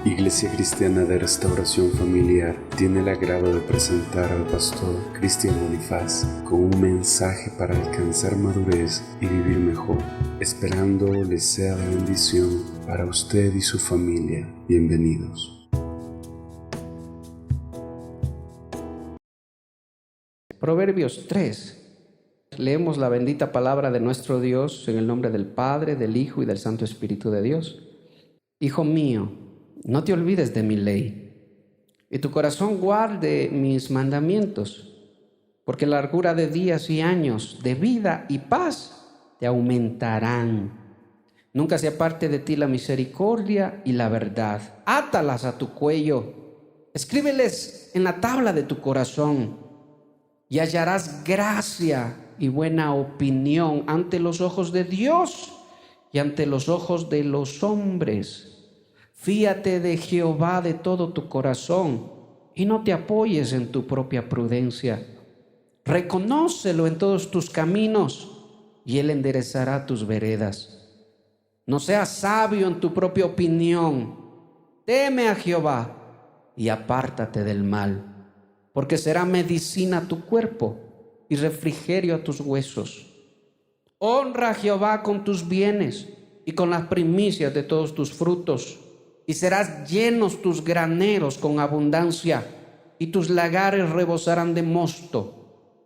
Iglesia Cristiana de Restauración Familiar tiene el agrado de presentar al pastor Cristian Bonifaz con un mensaje para alcanzar madurez y vivir mejor, esperando les sea de bendición para usted y su familia. Bienvenidos. Proverbios 3. Leemos la bendita palabra de nuestro Dios en el nombre del Padre, del Hijo y del Santo Espíritu de Dios. Hijo mío, no te olvides de mi ley, y tu corazón guarde mis mandamientos, porque largura de días y años de vida y paz te aumentarán. Nunca se aparte de ti la misericordia y la verdad. Átalas a tu cuello, escríbeles en la tabla de tu corazón, y hallarás gracia y buena opinión ante los ojos de Dios y ante los ojos de los hombres. Fíate de Jehová de todo tu corazón y no te apoyes en tu propia prudencia. Reconócelo en todos tus caminos y Él enderezará tus veredas. No seas sabio en tu propia opinión. Teme a Jehová y apártate del mal, porque será medicina a tu cuerpo y refrigerio a tus huesos. Honra a Jehová con tus bienes y con las primicias de todos tus frutos, y serás llenos tus graneros con abundancia, y tus lagares rebosarán de mosto.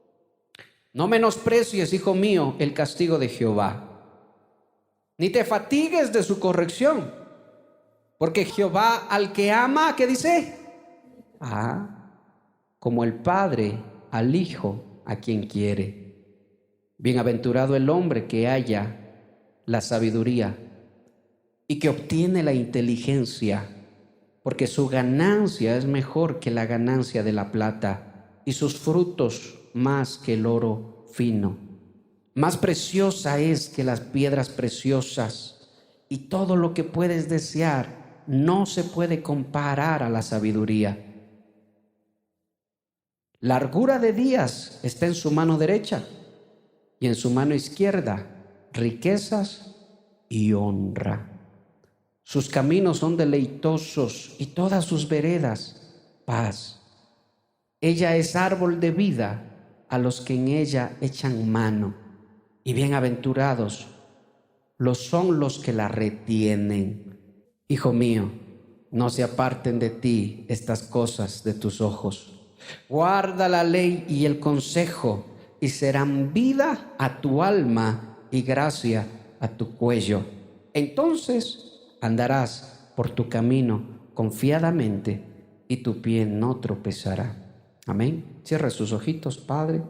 No menosprecies, hijo mío, el castigo de Jehová, ni te fatigues de su corrección, porque Jehová al que ama, ¿qué dice? Como el Padre al Hijo a quien quiere. Bienaventurado el hombre que halla la sabiduría y que obtiene la inteligencia, porque su ganancia es mejor que la ganancia de la plata, y sus frutos más que el oro fino. Más preciosa es que las piedras preciosas, y todo lo que puedes desear no se puede comparar a la sabiduría. Largura de días está en su mano derecha, y en su mano izquierda riquezas y honra. Sus caminos son deleitosos y todas sus veredas paz. Ella es árbol de vida a los que en ella echan mano, y bienaventurados son los que la retienen. Hijo mío, no se aparten de ti estas cosas de tus ojos. Guarda la ley y el consejo, y serán vida a tu alma y gracia a tu cuello. Entonces andarás por tu camino confiadamente y tu pie no tropezará. Amén. Cierra sus ojitos, Padre.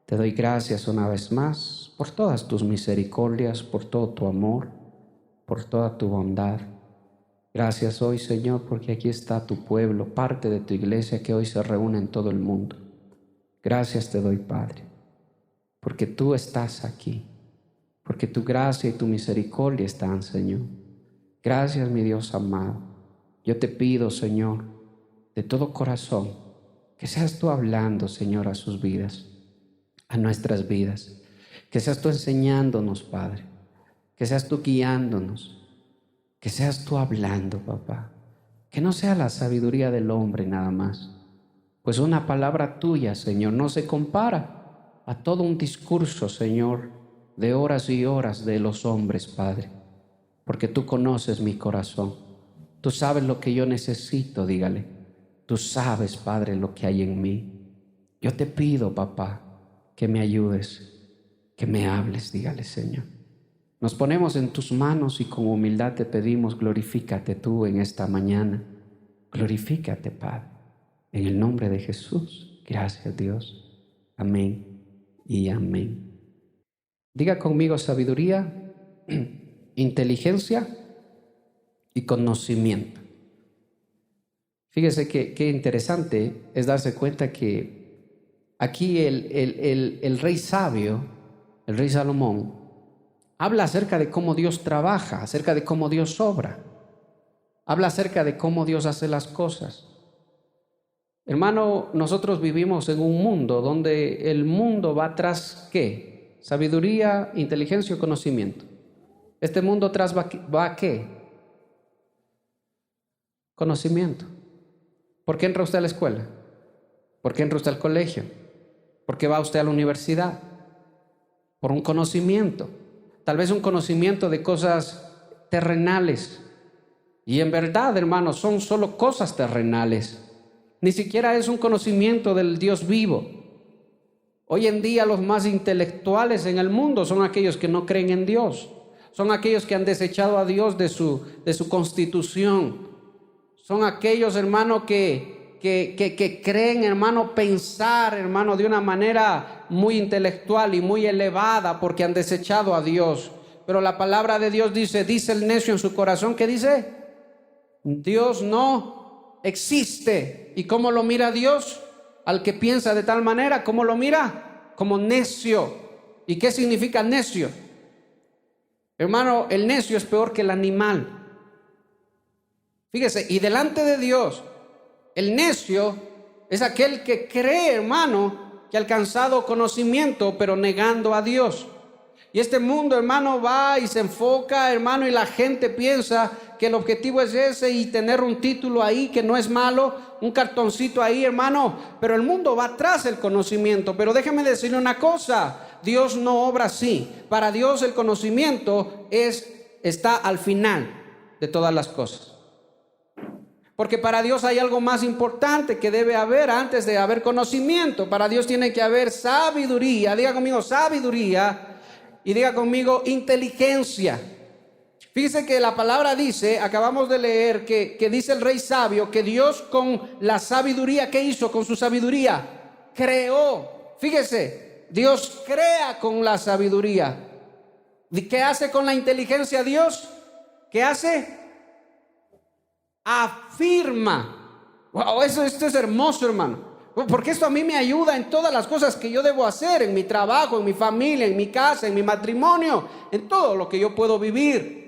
Te doy gracias una vez más por todas tus misericordias, por todo tu amor, por toda tu bondad. Gracias hoy, Señor, porque aquí está tu pueblo, parte de tu iglesia que hoy se reúne en todo el mundo. Gracias te doy, Padre, porque tú estás aquí, porque tu gracia y tu misericordia están, Señor. Gracias, mi Dios amado. Yo te pido, Señor, de todo corazón, que seas tú hablando, Señor, a sus vidas, a nuestras vidas. Que seas tú enseñándonos, Padre. Que seas tú guiándonos. Que seas tú hablando, papá. Que no sea la sabiduría del hombre nada más. Pues una palabra tuya, Señor, no se compara a todo un discurso, Señor, de horas y horas de los hombres, Padre. Porque tú conoces mi corazón. Tú sabes lo que yo necesito, dígale. Tú sabes, Padre, lo que hay en mí. Yo te pido, papá, que me ayudes, que me hables, dígale, Señor. Nos ponemos en tus manos y con humildad te pedimos, glorifícate tú en esta mañana. Glorifícate, Padre, en el nombre de Jesús. Gracias, Dios. Amén y amén. Diga conmigo sabiduría, inteligencia y conocimiento. Fíjese qué interesante es darse cuenta que aquí el rey sabio, el rey Salomón, habla acerca de cómo Dios trabaja, acerca de cómo Dios obra. Habla acerca de cómo Dios hace las cosas. Hermano, nosotros vivimos en un mundo donde el mundo va tras ¿qué? Sabiduría, inteligencia o conocimiento. Este mundo atrás va a ¿qué? Conocimiento. ¿Por qué entra usted a la escuela? ¿Por qué entra usted al colegio? ¿Por qué va usted a la universidad? Por un conocimiento. Tal vez un conocimiento de cosas terrenales. Y en verdad, hermanos, son solo cosas terrenales. Ni siquiera es un conocimiento del Dios vivo. Hoy en día los más intelectuales en el mundo son aquellos que no creen en Dios. Son aquellos que han desechado a Dios de su constitución. Son aquellos, hermano, que creen, hermano, pensar, hermano, de una manera muy intelectual y muy elevada porque han desechado a Dios. Pero la palabra de Dios dice el necio en su corazón, ¿qué dice? Dios no existe. ¿Y cómo lo mira Dios? Al que piensa de tal manera, ¿cómo lo mira? Como necio. ¿Y qué significa necio? Hermano, el necio es peor que el animal. Fíjese, y delante de Dios, el necio es aquel que cree, hermano, que ha alcanzado conocimiento, pero negando a Dios. Y este mundo, hermano, va y se enfoca, hermano, y la gente piensa que el objetivo es ese y tener un título ahí que no es malo, un cartoncito ahí, hermano, pero el mundo va atrás del conocimiento. Pero déjeme decirle una cosa, Dios no obra así. Para Dios el conocimiento está al final de todas las cosas. Porque para Dios hay algo más importante que debe haber antes de haber conocimiento. Para Dios tiene que haber sabiduría. Diga conmigo sabiduría y diga conmigo inteligencia. Fíjese que la palabra dice, acabamos de leer, que dice el rey sabio, que Dios con la sabiduría, ¿qué hizo con su sabiduría? Creó. Fíjese, Dios crea con la sabiduría. ¿Qué hace con la inteligencia Dios? ¿Qué hace? Afirma. Wow, esto es hermoso, hermano. Porque esto a mí me ayuda en todas las cosas que yo debo hacer, en mi trabajo, en mi familia, en mi casa, en mi matrimonio, en todo lo que yo puedo vivir.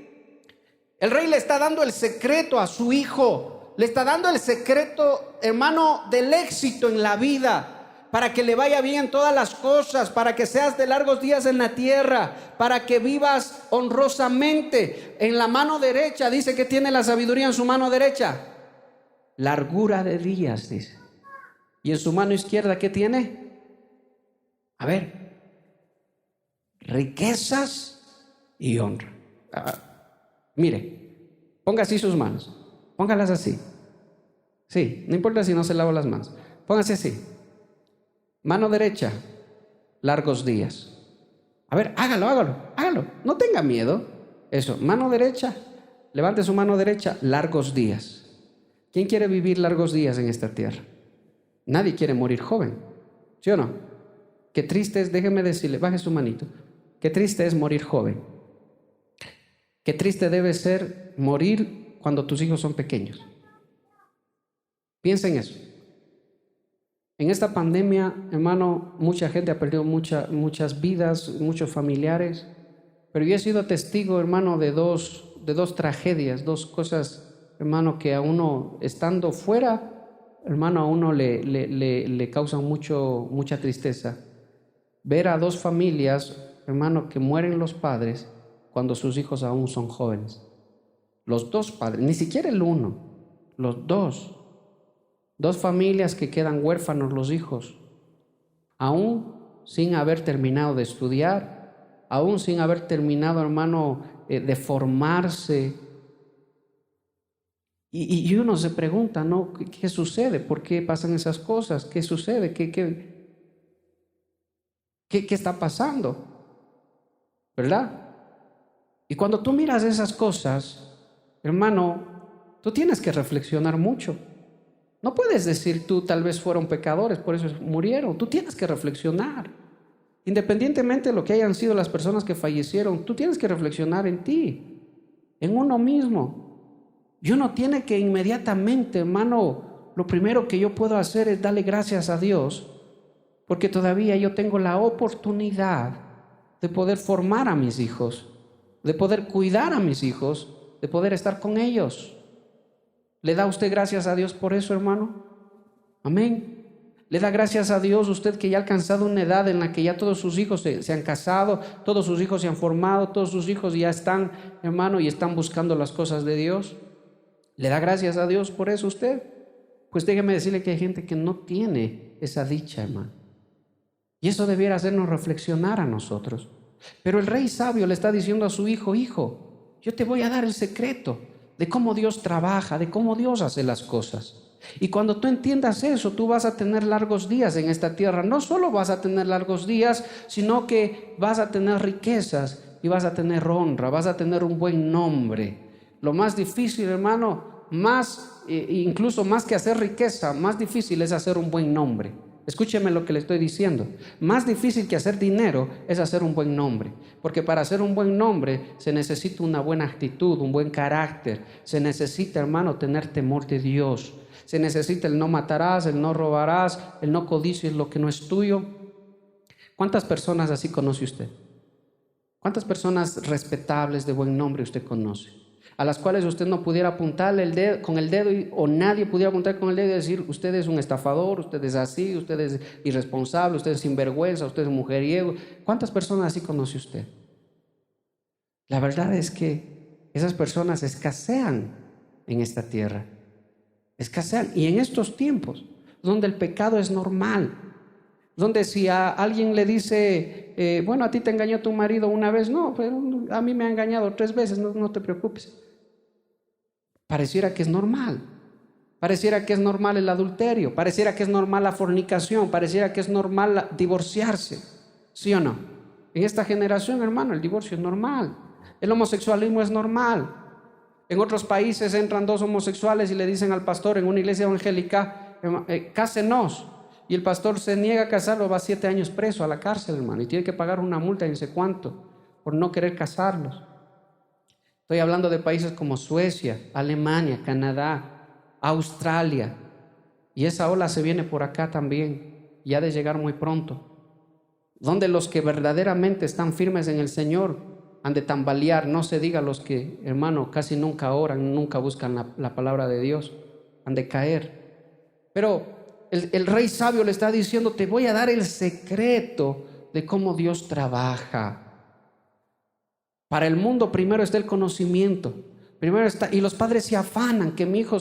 El rey le está dando el secreto a su hijo. Le está dando el secreto, hermano, del éxito en la vida. Para que le vaya bien en todas las cosas, para que seas de largos días en la tierra, para que vivas honrosamente. En la mano derecha dice que tiene la sabiduría en su mano derecha. Largura de días, dice. ¿Y en su mano izquierda qué tiene? A ver, riquezas y honra. Mire, ponga así sus manos, póngalas así. Sí, no importa si no se lava las manos. Póngase así. Mano derecha, largos días. A ver, hágalo. No tenga miedo. Eso, mano derecha, levante su mano derecha, largos días. ¿Quién quiere vivir largos días en esta tierra? Nadie quiere morir joven, ¿sí o no? Qué triste es, déjeme decirle, baje su manito. Qué triste es morir joven. Qué triste debe ser morir cuando tus hijos son pequeños. Piensa en eso. En esta pandemia, hermano, mucha gente ha perdido muchas vidas, muchos familiares, pero yo he sido testigo, hermano, de dos tragedias, dos cosas, hermano, que a uno, estando fuera, hermano, a uno le causan mucha tristeza. Ver a dos familias, hermano, que mueren los padres cuando sus hijos aún son jóvenes. Los dos padres, ni siquiera el uno, los dos. Dos familias que quedan huérfanos los hijos, aún sin haber terminado de estudiar, aún sin haber terminado, hermano, de formarse. Y uno se pregunta, ¿no? ¿Qué sucede? ¿Por qué pasan esas cosas? ¿Qué sucede? ¿Qué está pasando? ¿Verdad? Y cuando tú miras esas cosas, hermano, tú tienes que reflexionar mucho. No puedes decir tú tal vez fueron pecadores, por eso murieron. Tú tienes que reflexionar. Independientemente de lo que hayan sido las personas que fallecieron, tú tienes que reflexionar en ti, en uno mismo. Y uno tiene que inmediatamente, hermano, lo primero que yo puedo hacer es darle gracias a Dios, porque todavía yo tengo la oportunidad de poder formar a mis hijos, de poder cuidar a mis hijos, de poder estar con ellos. ¿Le da usted gracias a Dios por eso, hermano? Amén. Le da gracias a Dios usted que ya ha alcanzado una edad en la que ya todos sus hijos se han casado, todos sus hijos se han formado, todos sus hijos ya están, hermano, y están buscando las cosas de Dios. ¿Le da gracias a Dios por eso usted? Pues déjeme decirle que hay gente que no tiene esa dicha, hermano. Y eso debiera hacernos reflexionar a nosotros. Pero el rey sabio le está diciendo a su hijo: hijo, yo te voy a dar el secreto de cómo Dios trabaja, de cómo Dios hace las cosas. Y cuando tú entiendas eso, tú vas a tener largos días en esta tierra. No solo vas a tener largos días, sino que vas a tener riquezas y vas a tener honra, vas a tener un buen nombre. Lo más difícil, hermano, incluso más que hacer riqueza, más difícil es hacer un buen nombre. Escúcheme lo que le estoy diciendo. Más difícil que hacer dinero es hacer un buen nombre. Porque para hacer un buen nombre se necesita una buena actitud, un buen carácter. Se necesita, hermano, tener temor de Dios. Se necesita el no matarás, el no robarás, el no codicies lo que no es tuyo. ¿Cuántas personas así conoce usted? ¿Cuántas personas respetables de buen nombre usted conoce? A las cuales usted no pudiera apuntarle el dedo, con el dedo, o nadie pudiera apuntar con el dedo y decir: usted es un estafador, usted es así, usted es irresponsable, usted es sinvergüenza, usted es mujeriego. ¿Cuántas personas así conoce usted? La verdad es que esas personas escasean en esta tierra. Escasean. Y en estos tiempos donde el pecado es normal, donde si a alguien le dice bueno, a ti te engañó tu marido una vez, no, pero a mí me ha engañado 3 veces, no te preocupes. Pareciera que es normal. Pareciera que es normal el adulterio, pareciera que es normal la fornicación, pareciera que es normal divorciarse. ¿Sí o no? En esta generación, hermano, el divorcio es normal. El homosexualismo es normal. En otros países entran 2 homosexuales y le dicen al pastor en una iglesia evangélica: cásenos. Y el pastor se niega a casarlo, va 7 años preso a la cárcel, hermano, y tiene que pagar una multa de no sé cuánto por no querer casarlos. Estoy hablando de países como Suecia, Alemania, Canadá, Australia. Y esa ola se viene por acá también, y ha de llegar muy pronto, donde los que verdaderamente están firmes en el Señor han de tambalear. No se diga los que, hermano, casi nunca oran, nunca buscan la palabra de Dios, han de caer. Pero el rey sabio le está diciendo: te voy a dar el secreto de cómo Dios trabaja. Para el mundo primero está el conocimiento, primero está, y los padres se afanan que mi hijo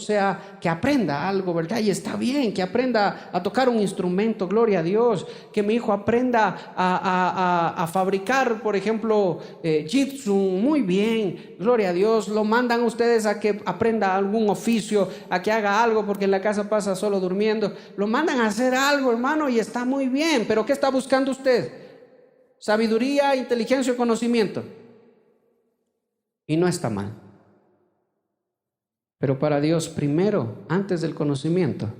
que aprenda algo, ¿verdad? Y está bien, que aprenda a tocar un instrumento, gloria a Dios, que mi hijo aprenda a fabricar, por ejemplo, jitsu, muy bien, gloria a Dios. Lo mandan ustedes a que aprenda algún oficio, a que haga algo, porque en la casa pasa solo durmiendo. Lo mandan a hacer algo, hermano, y está muy bien, pero ¿qué está buscando usted? ¿Sabiduría, inteligencia o conocimiento? Y no está mal. Pero para Dios, primero, antes del conocimiento,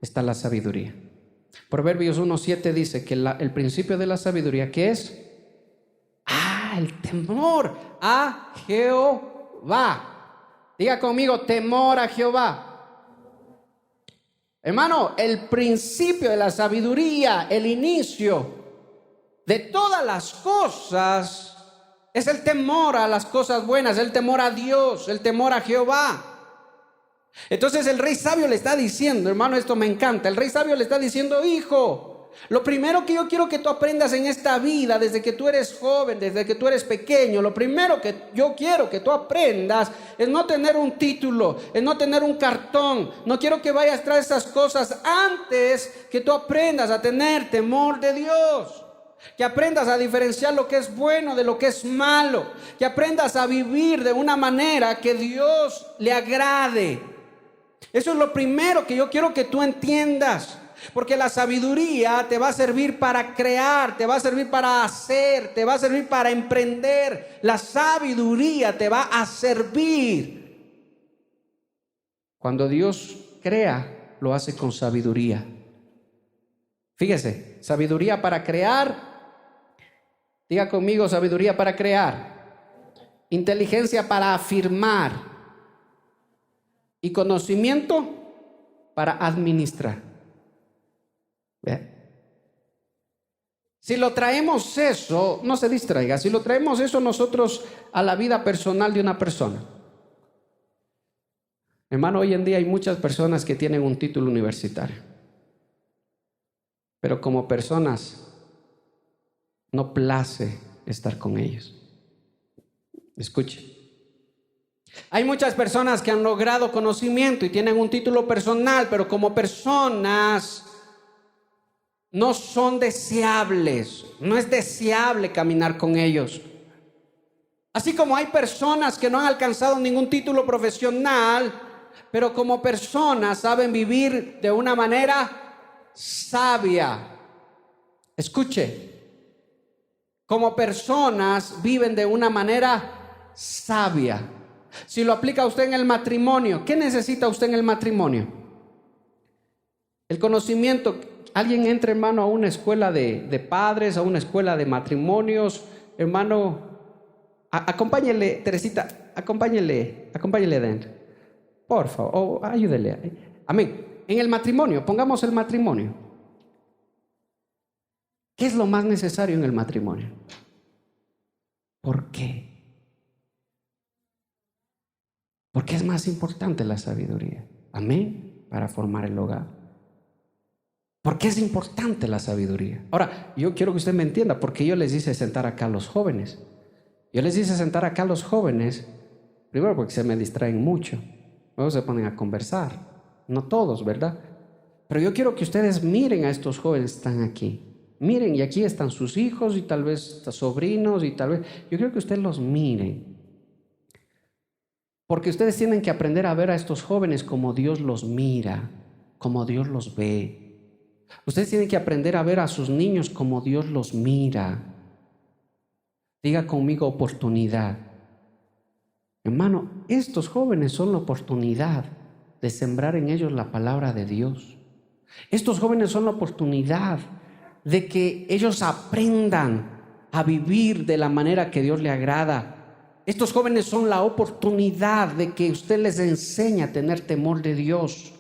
está la sabiduría. Proverbios 1:7 dice que el principio de la sabiduría, ¿qué es? El temor a Jehová. Diga conmigo: temor a Jehová. Hermano, el principio de la sabiduría, el inicio de todas las cosas, es el temor a las cosas buenas, el temor a Dios, el temor a Jehová. Entonces el rey sabio le está diciendo, hermano, esto me encanta. El rey sabio le está diciendo: hijo, lo primero que yo quiero que tú aprendas en esta vida, desde que tú eres joven, desde que tú eres pequeño, lo primero que yo quiero que tú aprendas es no tener un título, es no tener un cartón. No quiero que vayas tras esas cosas antes que tú aprendas a tener temor de Dios. Que aprendas a diferenciar lo que es bueno de lo que es malo. Que aprendas a vivir de una manera que Dios le agrade. Eso es lo primero que yo quiero que tú entiendas. Porque la sabiduría te va a servir para crear, te va a servir para hacer, te va a servir para emprender. La sabiduría te va a servir. Cuando Dios crea, lo hace con sabiduría. Fíjese, sabiduría para crear. Diga conmigo: sabiduría para crear, inteligencia para afirmar y conocimiento para administrar. ¿Ve? Si lo traemos eso, no se distraiga, si lo traemos eso nosotros a la vida personal de una persona. Hermano, hoy en día hay muchas personas que tienen un título universitario. pero como personas no place estar con ellos. Escuche. Hay muchas personas que han logrado conocimiento y tienen un título personal, pero como personas no son deseables. No es deseable caminar con ellos. Así como hay personas que no han alcanzado ningún título profesional, pero como personas saben vivir de una manera sabia. Escuche. Como personas viven de una manera sabia. Si lo aplica usted en el matrimonio, ¿qué necesita usted en el matrimonio? El conocimiento. Alguien entra, hermano, a una escuela de padres, a una escuela de matrimonios, hermano, acompáñele, Teresita, acompáñele adentro, por favor, ayúdele. Amén. En el matrimonio, pongamos el matrimonio. ¿Qué es lo más necesario en el matrimonio? ¿Por qué? Porque es más importante la sabiduría. Amén. Para formar el hogar. ¿Por qué es importante la sabiduría? Ahora, yo quiero que usted me entienda, porque yo les hice sentar acá a los jóvenes. Yo les hice sentar acá a los jóvenes, primero porque se me distraen mucho. Luego se ponen a conversar. No todos, ¿verdad? Pero yo quiero que ustedes miren a estos jóvenes que están aquí. Miren, y aquí están sus hijos y tal vez sobrinos y tal vez... Yo quiero que ustedes los miren. Porque ustedes tienen que aprender a ver a estos jóvenes como Dios los mira, como Dios los ve. Ustedes tienen que aprender a ver a sus niños como Dios los mira. Diga conmigo oportunidad. Hermano, estos jóvenes son la oportunidad de sembrar en ellos la palabra de Dios. Estos jóvenes son la oportunidad de que ellos aprendan a vivir de la manera que Dios le agrada. Estos jóvenes son la oportunidad de que usted les enseñe a tener temor de Dios.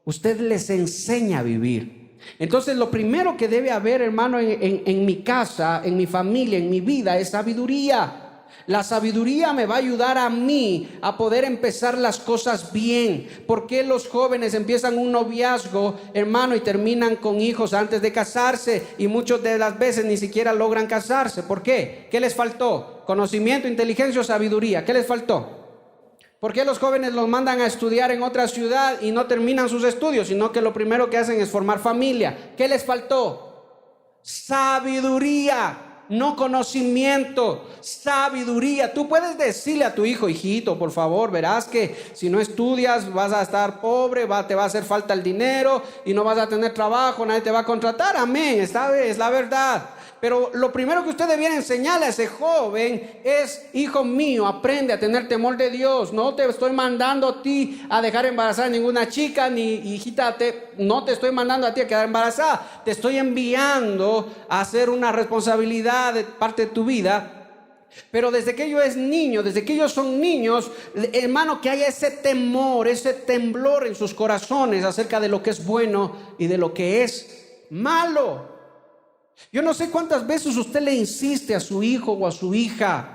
Usted les enseña a vivir. Entonces lo primero que debe haber, hermano, en mi casa, en mi familia, en mi vida, es sabiduría. La sabiduría me va a ayudar a mí a poder empezar las cosas bien. ¿Por qué los jóvenes empiezan un noviazgo, hermano, y terminan con hijos antes de casarse? Y muchas de las veces ni siquiera logran casarse. ¿Por qué? ¿Qué les faltó? ¿Conocimiento, inteligencia o sabiduría? ¿Qué les faltó? ¿Por qué los jóvenes los mandan a estudiar en otra ciudad y no terminan sus estudios, sino que lo primero que hacen es formar familia? ¿Qué les faltó? Sabiduría. No conocimiento, sabiduría. Tú puedes decirle a tu hijo: hijito, por favor, verás que si no estudias vas a estar pobre, te va a hacer falta el dinero y no vas a tener trabajo, nadie te va a contratar. Amén, esta es la verdad. Pero lo primero que usted debiera enseñarle a ese joven es: hijo mío, aprende a tener temor de Dios. No te estoy mandando a ti a dejar embarazada a ninguna chica, ni hijita, no te estoy mandando a ti a quedar embarazada. Te estoy enviando a hacer una responsabilidad de parte de tu vida. Pero desde que ellos es niño, desde que ellos son niños, hermano, que haya ese temor, ese temblor en sus corazones acerca de lo que es bueno y de lo que es malo. Yo no sé cuántas veces usted le insiste a su hijo o a su hija,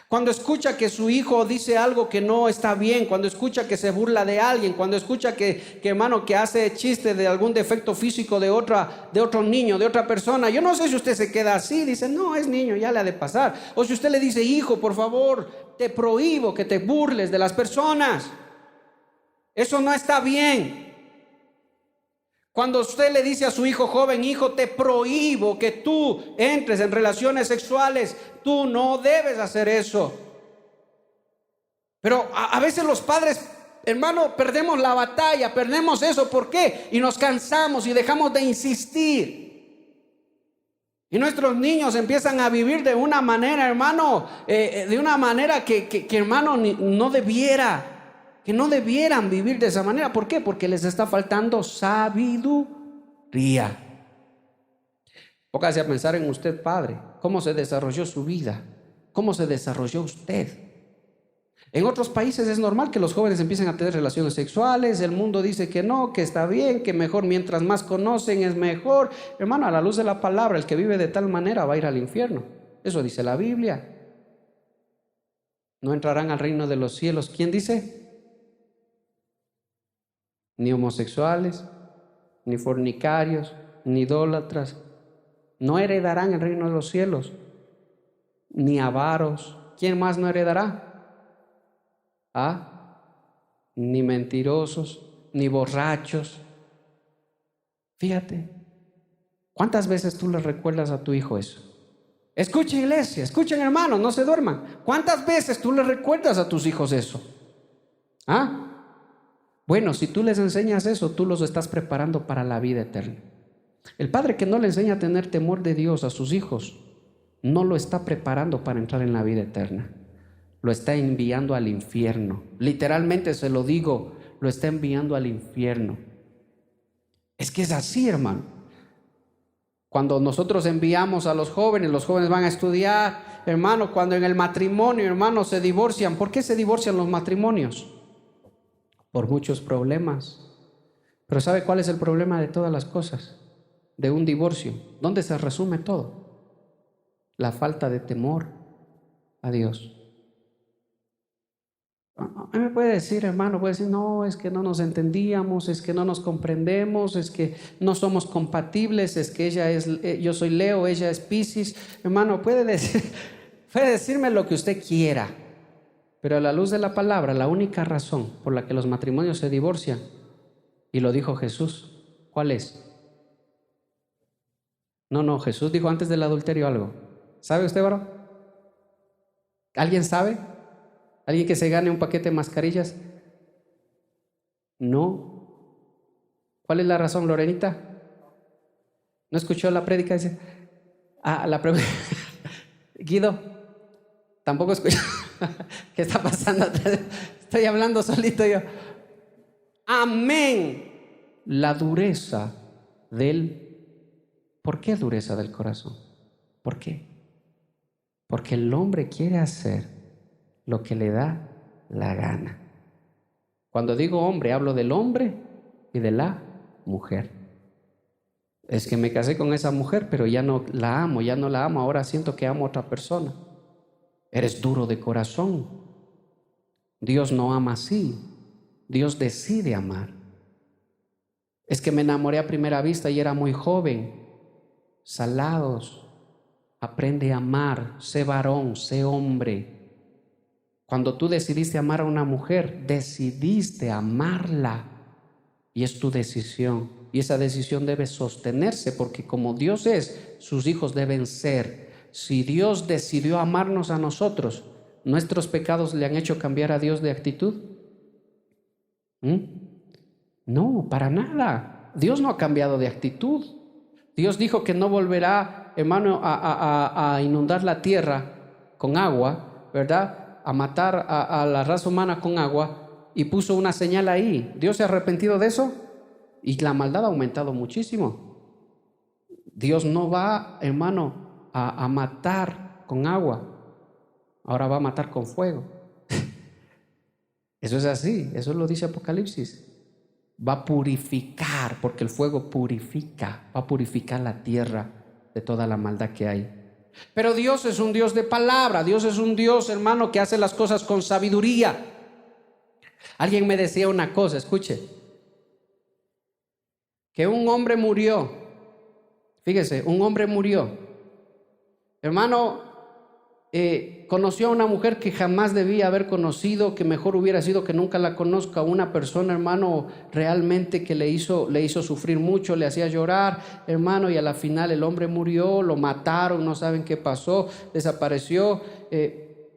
cuando escucha que su hijo dice algo que no está bien, cuando escucha que se burla de alguien, cuando escucha que hermano, que hace chiste de algún defecto físico de otro niño, de otra persona. Yo no sé si usted se queda así, dice: no, es niño, ya le ha de pasar. O si usted le dice: hijo, por favor, te prohíbo que te burles de las personas. Eso no está bien. Cuando usted le dice a su hijo joven: hijo, te prohíbo que tú entres en relaciones sexuales, tú no debes hacer eso. Pero a veces los padres, hermano, perdemos la batalla, perdemos eso. ¿Por qué? Y nos cansamos y dejamos de insistir. Y nuestros niños empiezan a vivir de una manera, hermano, de una manera que hermano, no debiera. Que no debieran vivir de esa manera. ¿Por qué? Porque les está faltando sabiduría. Póngase a pensar en usted, padre. ¿Cómo se desarrolló su vida? ¿Cómo se desarrolló usted? En otros países es normal que los jóvenes empiecen a tener relaciones sexuales. El mundo dice que no, que está bien, que mejor mientras más conocen es mejor. Hermano, a la luz de la palabra, el que vive de tal manera va a ir al infierno. Eso dice la Biblia. No entrarán al reino de los cielos. ¿Quién dice? Ni homosexuales, ni fornicarios, ni idólatras, no heredarán el reino de los cielos, ni avaros. ¿Quién más no heredará? Ni mentirosos, ni borrachos. Fíjate, ¿cuántas veces tú le recuerdas a tu hijo eso? Escuchen, iglesia, escuchen, hermanos, no se duerman. ¿Cuántas veces tú le recuerdas a tus hijos eso? Bueno, si tú les enseñas eso, tú los estás preparando para la vida eterna. El padre que no le enseña a tener temor de Dios a sus hijos, no lo está preparando para entrar en la vida eterna. Lo está enviando al infierno. Literalmente se lo digo, lo está enviando al infierno. Es que es así, hermano. Cuando nosotros enviamos a los jóvenes van a estudiar, hermano. Cuando en el matrimonio, hermano, se divorcian. ¿Por qué se divorcian los matrimonios? Por muchos problemas. Pero ¿sabe cuál es el problema de todas las cosas? De un divorcio. ¿Dónde se resume todo? La falta de temor a Dios. Me puede decir, hermano, puede decir, no, es que no nos entendíamos, es que no nos comprendemos, es que no somos compatibles, es que yo soy Leo, ella es Piscis. Hermano, puede decirme lo que usted quiera, pero a la luz de la palabra, la única razón por la que los matrimonios se divorcian, y lo dijo Jesús, ¿cuál es? No, Jesús dijo antes del adulterio algo. ¿Sabe usted, varón? ¿Alguien sabe? ¿Alguien que se gane un paquete de mascarillas? No. ¿Cuál es la razón, Lorenita? ¿No escuchó la prédica? Dice, la pregunta. Guido, tampoco escuchó. ¿Qué está pasando? Estoy hablando solito yo. Amén. La dureza ¿Por qué dureza del corazón? ¿Por qué? Porque el hombre quiere hacer lo que le da la gana. Cuando digo hombre, hablo del hombre y de la mujer. Es que me casé con esa mujer, pero ya no la amo, ahora siento que amo a otra persona. Eres duro de corazón. Dios no ama así. Dios decide amar. Es que me enamoré a primera vista y era muy joven. Salados. Aprende a amar, sé varón, sé hombre. Cuando tú decidiste amar a una mujer, decidiste amarla y es tu decisión. Y esa decisión debe sostenerse porque como Dios es, sus hijos deben ser. Si Dios decidió amarnos a nosotros, ¿nuestros pecados le han hecho cambiar a Dios de actitud? No, para nada. Dios no ha cambiado de actitud. Dios dijo que no volverá, hermano, a inundar la tierra con agua, ¿verdad? A matar a la raza humana con agua, y puso una señal ahí. ¿Dios se ha arrepentido de eso? Y la maldad ha aumentado muchísimo. Dios no va, hermano, a matar con agua, ahora va a matar con fuego. Eso es así, eso lo dice Apocalipsis. Va a purificar, porque el fuego purifica, va a purificar la tierra de toda la maldad que hay. Pero Dios es un Dios de palabra. Dios es un Dios, hermano, que hace las cosas con sabiduría. Alguien me decía una cosa, escuche, que un hombre murió. Fíjese, un hombre murió. Hermano, conoció a una mujer que jamás debía haber conocido, que mejor hubiera sido que nunca la conozca. Una persona, hermano, realmente que le hizo sufrir mucho, le hacía llorar, hermano, y a la final el hombre murió, lo mataron, no saben qué pasó, desapareció.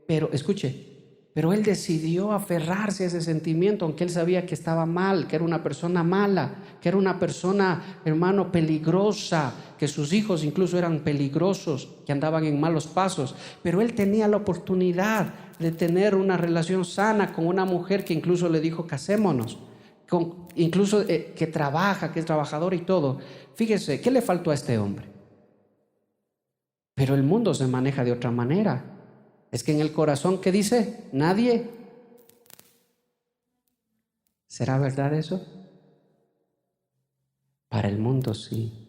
Pero escuche, pero él decidió aferrarse a ese sentimiento, aunque él sabía que estaba mal, que era una persona mala, que era una persona, hermano, peligrosa, que sus hijos incluso eran peligrosos, que andaban en malos pasos. Pero él tenía la oportunidad de tener una relación sana con una mujer que incluso le dijo, casémonos, incluso que trabaja, que es trabajadora y todo. Fíjese, ¿qué le faltó a este hombre? Pero el mundo se maneja de otra manera. Es que en el corazón, ¿qué dice? Nadie. ¿Será verdad eso? Para el mundo sí.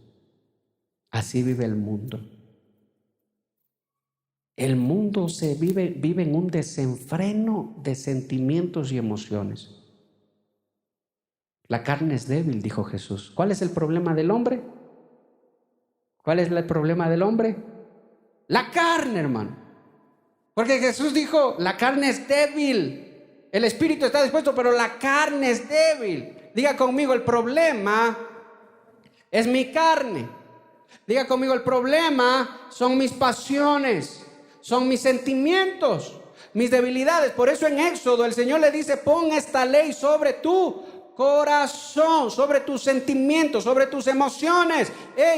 Así vive el mundo. El mundo vive en un desenfreno de sentimientos y emociones. La carne es débil, dijo Jesús. ¿Cuál es el problema del hombre? ¿Cuál es el problema del hombre? La carne, hermano. Porque Jesús dijo, la carne es débil. El espíritu está dispuesto, pero la carne es débil. Diga conmigo, el problema es mi carne. Diga conmigo, el problema son mis pasiones, son mis sentimientos, mis debilidades. Por eso en Éxodo el Señor le dice, pon esta ley sobre tu corazón, sobre tus sentimientos, sobre tus emociones.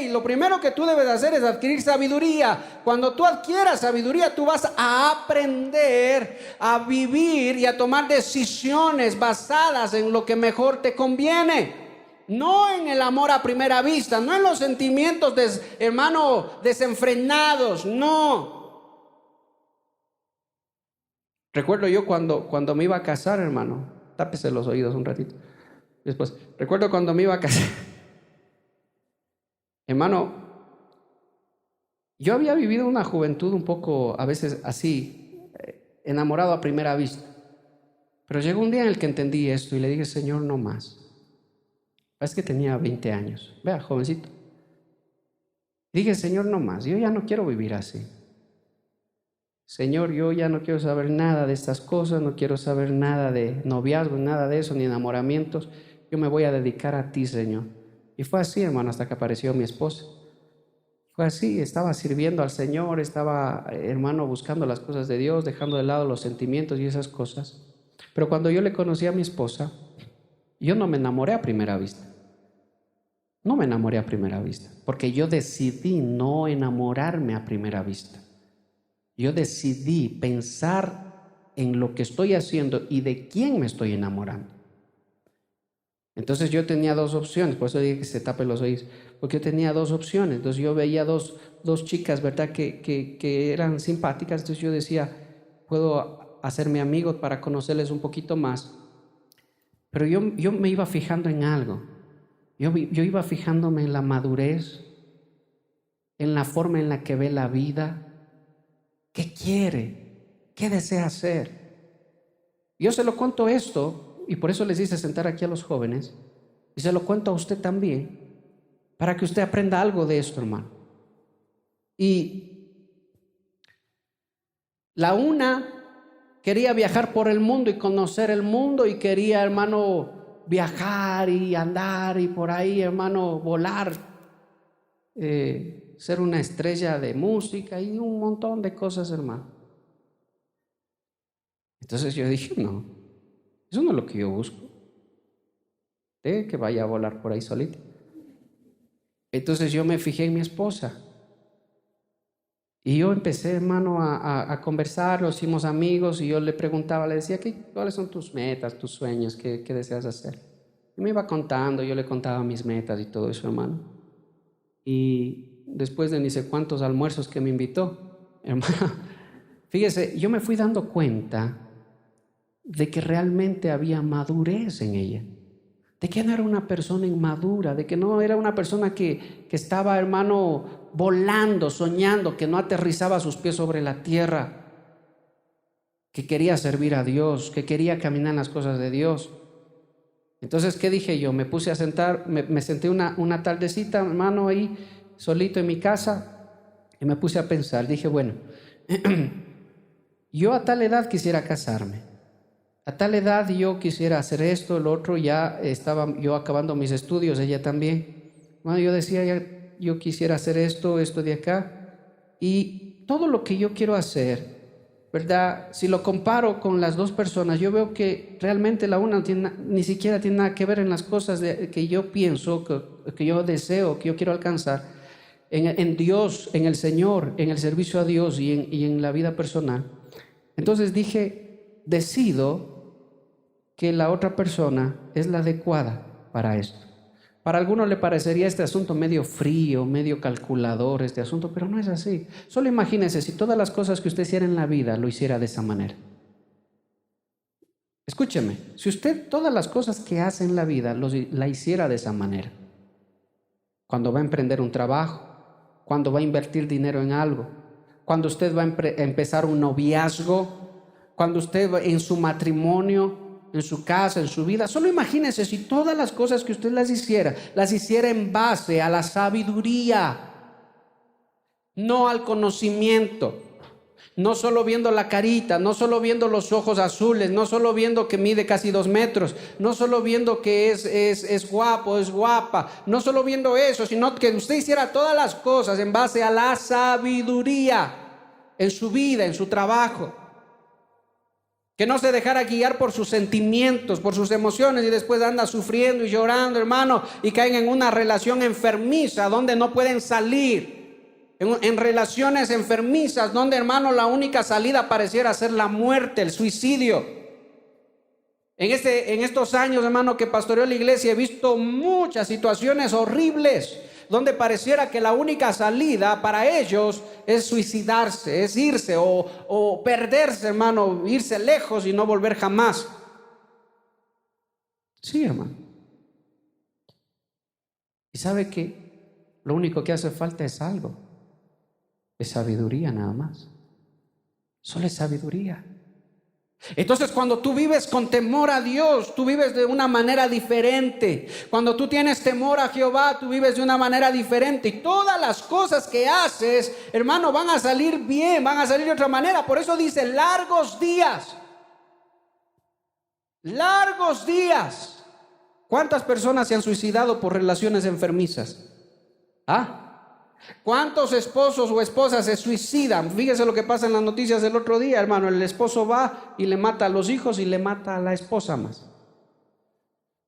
Lo primero que tú debes hacer es adquirir sabiduría. Cuando tú adquieras sabiduría, tú vas a aprender a vivir y a tomar decisiones basadas en lo que mejor te conviene. No en el amor a primera vista, no en los sentimientos, hermano, desenfrenados, no. Recuerdo yo cuando me iba a casar, hermano, tápese los oídos un ratito. Después, recuerdo cuando me iba a casar, hermano, yo había vivido una juventud un poco, a veces así, enamorado a primera vista. Pero llegó un día en el que entendí esto y le dije, Señor, no más. Es que tenía 20 años, vea, jovencito. Dije, Señor, no más, yo ya no quiero vivir así. Señor, yo ya no quiero saber nada de estas cosas, no quiero saber nada de noviazgo, nada de eso, ni enamoramientos. Yo me voy a dedicar a ti, Señor. Y fue así, hermano, hasta que apareció mi esposa. Fue así, estaba sirviendo al Señor, estaba, hermano, buscando las cosas de Dios, dejando de lado los sentimientos y esas cosas. Pero cuando yo le conocí a mi esposa, yo no me enamoré a primera vista. No me enamoré a primera vista, porque yo decidí no enamorarme a primera vista. Yo decidí pensar en lo que estoy haciendo y de quién me estoy enamorando. Entonces yo tenía dos opciones, por eso dije que se tape los oídos, porque yo tenía dos opciones. Entonces yo veía dos chicas, ¿verdad?, que eran simpáticas. Entonces yo decía, puedo hacerme amigo para conocerles un poquito más. Pero yo me iba fijando en algo. Yo iba fijándome en la madurez, en la forma en la que ve la vida. ¿Qué quiere? ¿Qué desea hacer? Yo se lo cuento esto, y por eso les hice sentar aquí a los jóvenes, y se lo cuento a usted también, para que usted aprenda algo de esto, hermano. Y la una quería viajar por el mundo y conocer el mundo, y quería, hermano, viajar y andar y por ahí, hermano, volar, ser una estrella de música y un montón de cosas, hermano. Entonces yo dije, no, eso no es lo que yo busco. Que vaya a volar por ahí solito. Entonces yo me fijé en mi esposa. Y yo empecé, hermano, a conversar, nos hicimos amigos, y yo le preguntaba, le decía, ¿cuáles son tus metas, tus sueños, qué deseas hacer? Y me iba contando, yo le contaba mis metas y todo eso, hermano. Y después de ni sé cuántos almuerzos que me invitó, hermano, fíjese, yo me fui dando cuenta de que realmente había madurez en ella, de que no era una persona inmadura, de que no era una persona que estaba, hermano, volando, soñando, que no aterrizaba sus pies sobre la tierra, que quería servir a Dios, que quería caminar en las cosas de Dios. Entonces, ¿qué dije yo? Me puse a sentar, me senté una tardecita, hermano, ahí solito en mi casa, y me puse a pensar. Dije, bueno, yo a tal edad quisiera casarme. A tal edad yo quisiera hacer esto, lo otro. Ya estaba yo acabando mis estudios, ella también. Bueno, yo decía, yo quisiera hacer esto de acá. Y todo lo que yo quiero hacer, ¿verdad? Si lo comparo con las dos personas, yo veo que realmente la una ni siquiera tiene nada que ver en las cosas que yo pienso, que yo deseo, que yo quiero alcanzar. En Dios, en el Señor, en el servicio a Dios y en la vida personal. Entonces dije, decido que la otra persona es la adecuada para esto. Para algunos le parecería este asunto medio frío, medio calculador, este asunto, pero no es así. Solo imagínese si todas las cosas que usted hiciera en la vida lo hiciera de esa manera. Escúcheme, si usted todas las cosas que hace en la vida la hiciera de esa manera, cuando va a emprender un trabajo, cuando va a invertir dinero en algo, cuando usted va a empezar un noviazgo, cuando usted va en su matrimonio, en su casa, en su vida, solo imagínese si todas las cosas que usted las hiciera en base a la sabiduría, no al conocimiento. No solo viendo la carita, no solo viendo los ojos azules, no solo viendo que mide casi 2 metros, no solo viendo que es guapo, es guapa, no solo viendo eso, sino que usted hiciera todas las cosas en base a la sabiduría en su vida, en su trabajo. Que no se dejara guiar por sus sentimientos, por sus emociones, y después anda sufriendo y llorando, hermano, y caen en una relación enfermiza donde no pueden salir. En relaciones enfermizas donde, hermano, la única salida pareciera ser la muerte, el suicidio. En estos años, hermano, que pastoreo la iglesia, he visto muchas situaciones horribles donde pareciera que la única salida para ellos es suicidarse, es irse o perderse, hermano, irse lejos y no volver jamás. Sí, hermano. ¿Y sabe qué? Lo único que hace falta es algo. Es sabiduría nada más. Solo es sabiduría. Entonces, cuando tú vives con temor a Dios, tú vives de una manera diferente. Cuando tú tienes temor a Jehová, tú vives de una manera diferente. Y todas las cosas que haces, hermano, van a salir bien, van a salir de otra manera. Por eso dice largos días. Largos días. ¿Cuántas personas se han suicidado por relaciones enfermizas? ¿Cuántos esposos o esposas se suicidan? Fíjese lo que pasa en las noticias del otro día, hermano. El esposo va y le mata a los hijos y le mata a la esposa más.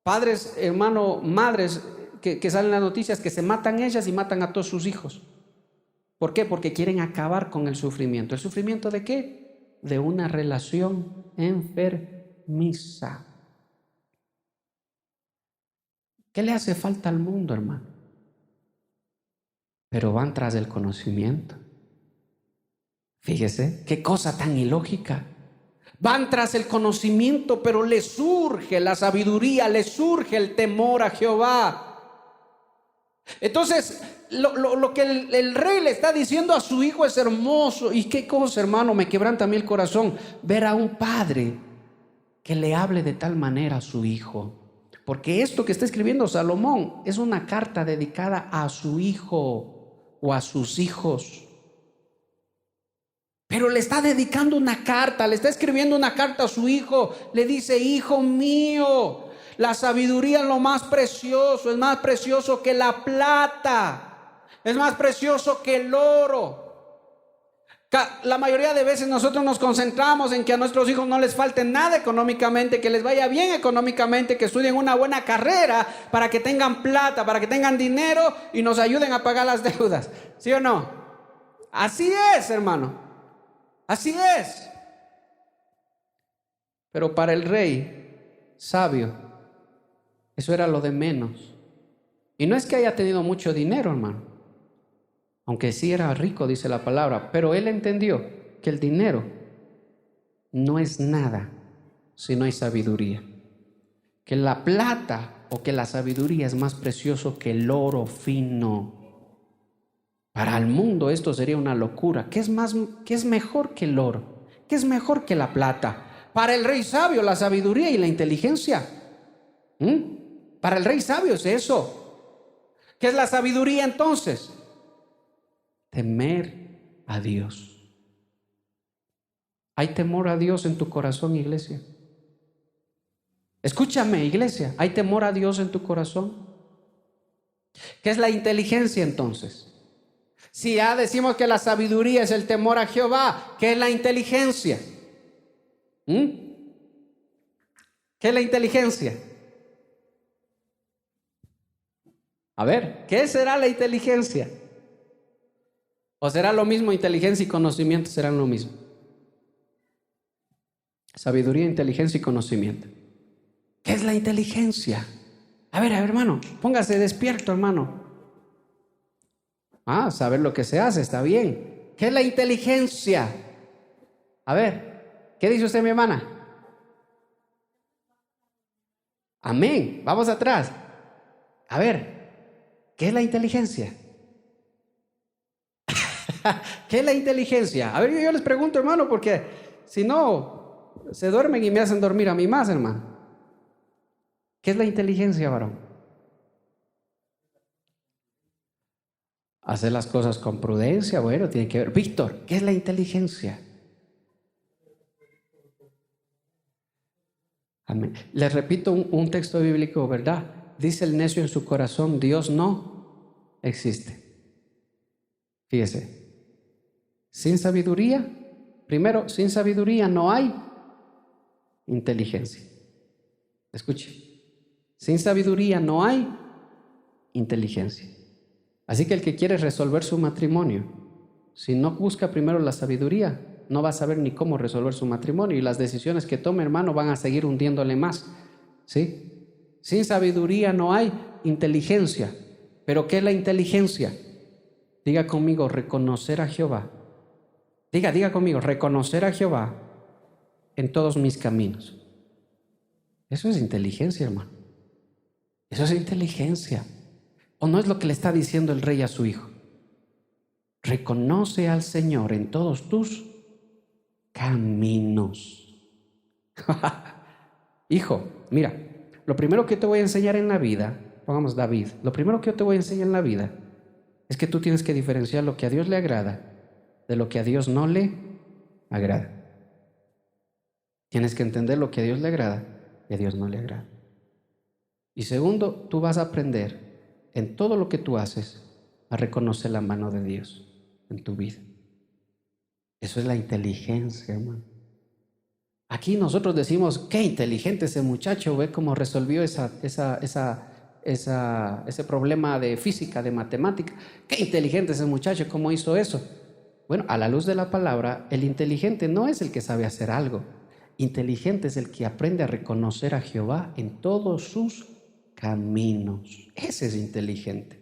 Padres, hermano, madres que salen en las noticias que se matan ellas y matan a todos sus hijos. ¿Por qué? Porque quieren acabar con el sufrimiento. ¿El sufrimiento de qué? De una relación enfermiza. ¿Qué le hace falta al mundo, hermano? Pero van tras el conocimiento. Fíjese, qué cosa tan ilógica. Van tras el conocimiento, pero les surge la sabiduría, les surge el temor a Jehová. Entonces, lo que el rey le está diciendo a su hijo es hermoso. Y qué cosa, hermano, me quebranta a mí el corazón ver a un padre que le hable de tal manera a su hijo. Porque esto que está escribiendo Salomón es una carta dedicada a su hijo o a sus hijos. Pero le está dedicando una carta, le está escribiendo una carta a su hijo. Le dice: hijo mío, la sabiduría es lo más precioso, es más precioso que la plata, es más precioso que el oro. La mayoría de veces nosotros nos concentramos en que a nuestros hijos no les falte nada económicamente, que les vaya bien económicamente, que estudien una buena carrera para que tengan plata, para que tengan dinero y nos ayuden a pagar las deudas. ¿Sí o no? Así es, hermano. Así es. Pero para el rey sabio, eso era lo de menos. Y no es que haya tenido mucho dinero, hermano. Aunque sí era rico, dice la palabra, pero él entendió que el dinero no es nada si no hay sabiduría. Que la plata o que la sabiduría es más precioso que el oro fino. Para el mundo esto sería una locura. ¿Qué es mejor que el oro? ¿Qué es mejor que la plata? Para el rey sabio, la sabiduría y la inteligencia. Para el rey sabio es eso. ¿Qué es la sabiduría entonces? Temer a Dios. ¿Hay temor a Dios en tu corazón, iglesia? Escúchame, iglesia, ¿hay temor a Dios en tu corazón? ¿Qué es la inteligencia entonces? Si ya decimos que la sabiduría es el temor a Jehová, ¿qué es la inteligencia? ¿Qué es la inteligencia? A ver, ¿qué será la inteligencia? ¿O será lo mismo? Inteligencia y conocimiento serán lo mismo. Sabiduría, inteligencia y conocimiento. ¿Qué es la inteligencia? A ver, hermano, póngase despierto, hermano. Saber lo que se hace, está bien. ¿Qué es la inteligencia? A ver, ¿qué dice usted, mi hermana? Amén. Vamos atrás. A ver, ¿qué es la inteligencia? ¿Qué es la inteligencia? A ver, yo les pregunto, hermano, porque si no, se duermen y me hacen dormir a mí más, hermano. ¿Qué es la inteligencia, varón? Hacer las cosas con prudencia, bueno, tiene que ver. Víctor, ¿qué es la inteligencia? Amén. Les repito un texto bíblico, ¿verdad? Dice el necio en su corazón, Dios no existe. Fíjese, sin sabiduría, primero, sin sabiduría no hay inteligencia. Escuche, sin sabiduría no hay inteligencia. Así que el que quiere resolver su matrimonio, si no busca primero la sabiduría, no va a saber ni cómo resolver su matrimonio, y las decisiones que tome, hermano, van a seguir hundiéndole más, ¿sí? Sin sabiduría no hay inteligencia. ¿Pero qué es la inteligencia? Diga conmigo, reconocer a Jehová. Diga conmigo, reconocer a Jehová en todos mis caminos. Eso es inteligencia, hermano. Eso es inteligencia. ¿O no es lo que le está diciendo el rey a su hijo? Reconoce al Señor en todos tus caminos. Hijo, mira, lo primero que te voy a enseñar en la vida, pongamos David, lo primero que yo te voy a enseñar en la vida es que tú tienes que diferenciar lo que a Dios le agrada de lo que a Dios no le agrada. Tienes que entender lo que a Dios le agrada y a Dios no le agrada. Y segundo, tú vas a aprender en todo lo que tú haces a reconocer la mano de Dios en tu vida. Eso es la inteligencia, hermano. Aquí nosotros decimos, qué inteligente ese muchacho, ve cómo resolvió ese problema de física, de matemática. Qué inteligente ese muchacho, cómo hizo eso. Bueno, a la luz de la palabra, el inteligente no es el que sabe hacer algo. Inteligente es el que aprende a reconocer a Jehová en todos sus caminos. Ese es inteligente.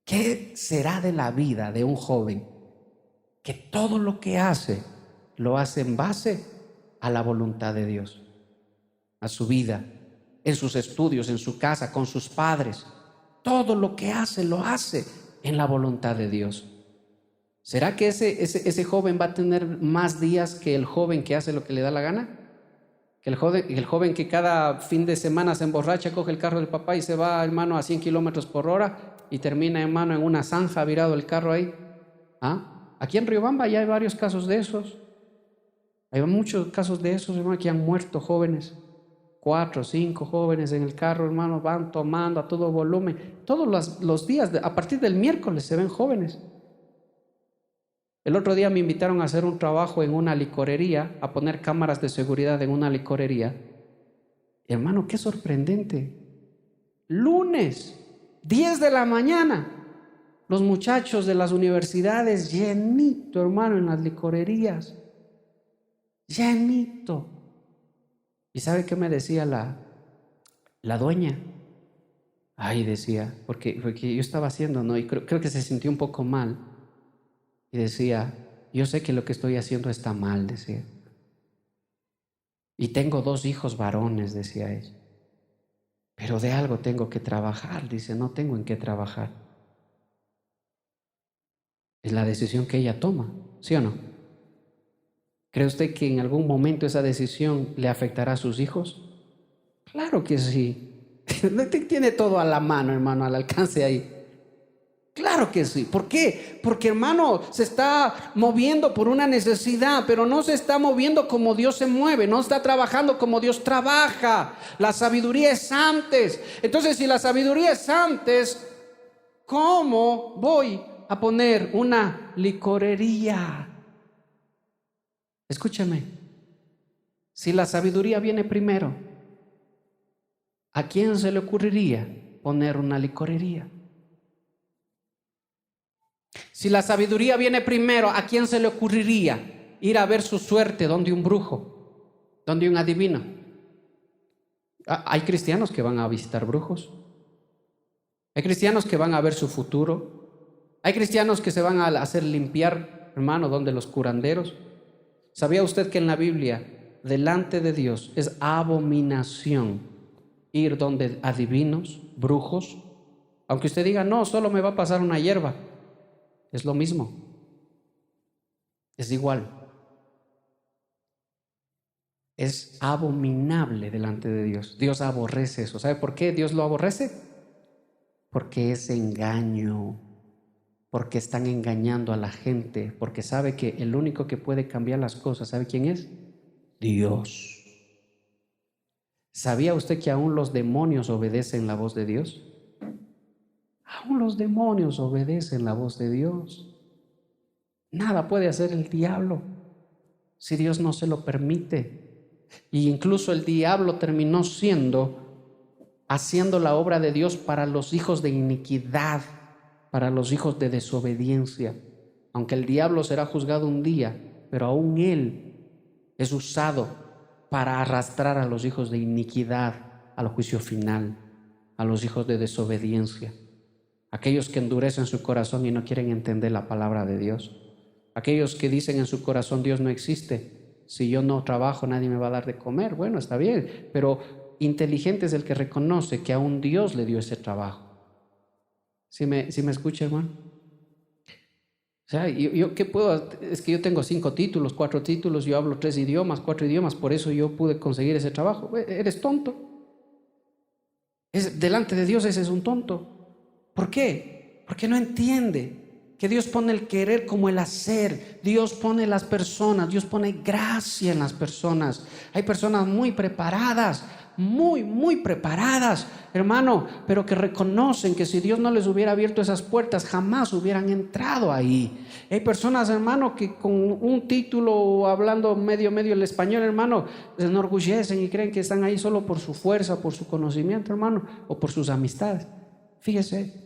¿Qué será de la vida de un joven que todo lo que hace lo hace en base a la voluntad de Dios, a su vida, en sus estudios, en su casa, con sus padres? Todo lo que hace lo hace en la voluntad de Dios. ¿Será que ese joven va a tener más días que el joven que hace lo que le da la gana? Que el joven que cada fin de semana se emborracha, coge el carro del papá y se va, hermano, a 100 kilómetros por hora y termina, hermano, en una zanja virado el carro ahí. Aquí en Riobamba ya hay varios casos de esos. Hay muchos casos de esos, hermano, que han muerto jóvenes. 4 o 5 jóvenes en el carro, hermano, van tomando a todo volumen. Todos los días, a partir del miércoles se ven jóvenes. El otro día me invitaron a hacer un trabajo en una licorería, a poner cámaras de seguridad en una licorería. Hermano, qué sorprendente. Lunes, 10 de la mañana, los muchachos de las universidades, llenito, hermano, en las licorerías. Llenito. ¿Y sabe qué me decía la dueña? Ay, decía, porque yo estaba haciendo, ¿no? Y creo que se sintió un poco mal. Y decía, yo sé que lo que estoy haciendo está mal, decía. Y tengo 2 hijos varones, decía ella. Pero de algo tengo que trabajar, dice, no tengo en qué trabajar. Es la decisión que ella toma, ¿sí o no? ¿Cree usted que en algún momento esa decisión le afectará a sus hijos? Claro que sí. Tiene todo a la mano, hermano, al alcance ahí. Claro que sí. ¿Por qué? Porque, hermano, se está moviendo por una necesidad, pero no se está moviendo como Dios se mueve, no está trabajando como Dios trabaja. La sabiduría es antes. Entonces, si la sabiduría es antes, ¿cómo voy a poner una licorería? Escúchame. Si la sabiduría viene primero, ¿a quién se le ocurriría poner una licorería? Si la sabiduría viene primero, ¿a quién se le ocurriría ir a ver su suerte donde un brujo, donde un adivino? Hay cristianos que van a visitar brujos. Hay cristianos que van a ver su futuro. Hay cristianos que se van a hacer limpiar, hermano, donde los curanderos. ¿Sabía usted que en la Biblia, delante de Dios, es abominación ir donde adivinos, brujos? Aunque usted diga, no, solo me va a pasar una hierba. Es lo mismo. Es igual. Es abominable delante de Dios. Dios aborrece eso. ¿Sabe por qué Dios lo aborrece? Porque es engaño. porque están engañando a la gente, porque sabe que el único que puede cambiar las cosas, ¿sabe quién es? Dios. ¿Sabía usted que aún los demonios obedecen la voz de Dios? Aún los demonios obedecen la voz de Dios. Nada puede hacer el diablo si Dios no se lo permite. Y incluso el diablo terminó haciendo la obra de Dios para los hijos de iniquidad, para los hijos de desobediencia. Aunque el diablo será juzgado un día, pero aún él es usado para arrastrar a los hijos de iniquidad al juicio final, a los hijos de desobediencia, aquellos que endurecen su corazón y no quieren entender la palabra de Dios, aquellos que dicen en su corazón: Dios no existe, si yo no trabajo nadie me va a dar de comer. Bueno, está bien, pero inteligente es el que reconoce que aún Dios le dio ese trabajo. ¿Sí me escucha, hermano? O sea, yo ¿qué puedo? Es que yo tengo 5 títulos, 4 títulos, yo hablo 3 idiomas, 4 idiomas, por eso yo pude conseguir ese trabajo. Eres tonto. Delante de Dios ese es un tonto. ¿Por qué? Porque no entiende que Dios pone el querer como el hacer. Dios pone las personas, Dios pone gracia en las personas. Hay personas muy preparadas, muy preparadas, hermano, pero que reconocen que si Dios no les hubiera abierto esas puertas, jamás hubieran entrado ahí. Hay personas, hermano, que con un título, hablando medio el español, hermano, se enorgullecen y creen que están ahí solo por su fuerza, por su conocimiento, hermano, o por sus amistades. Fíjese.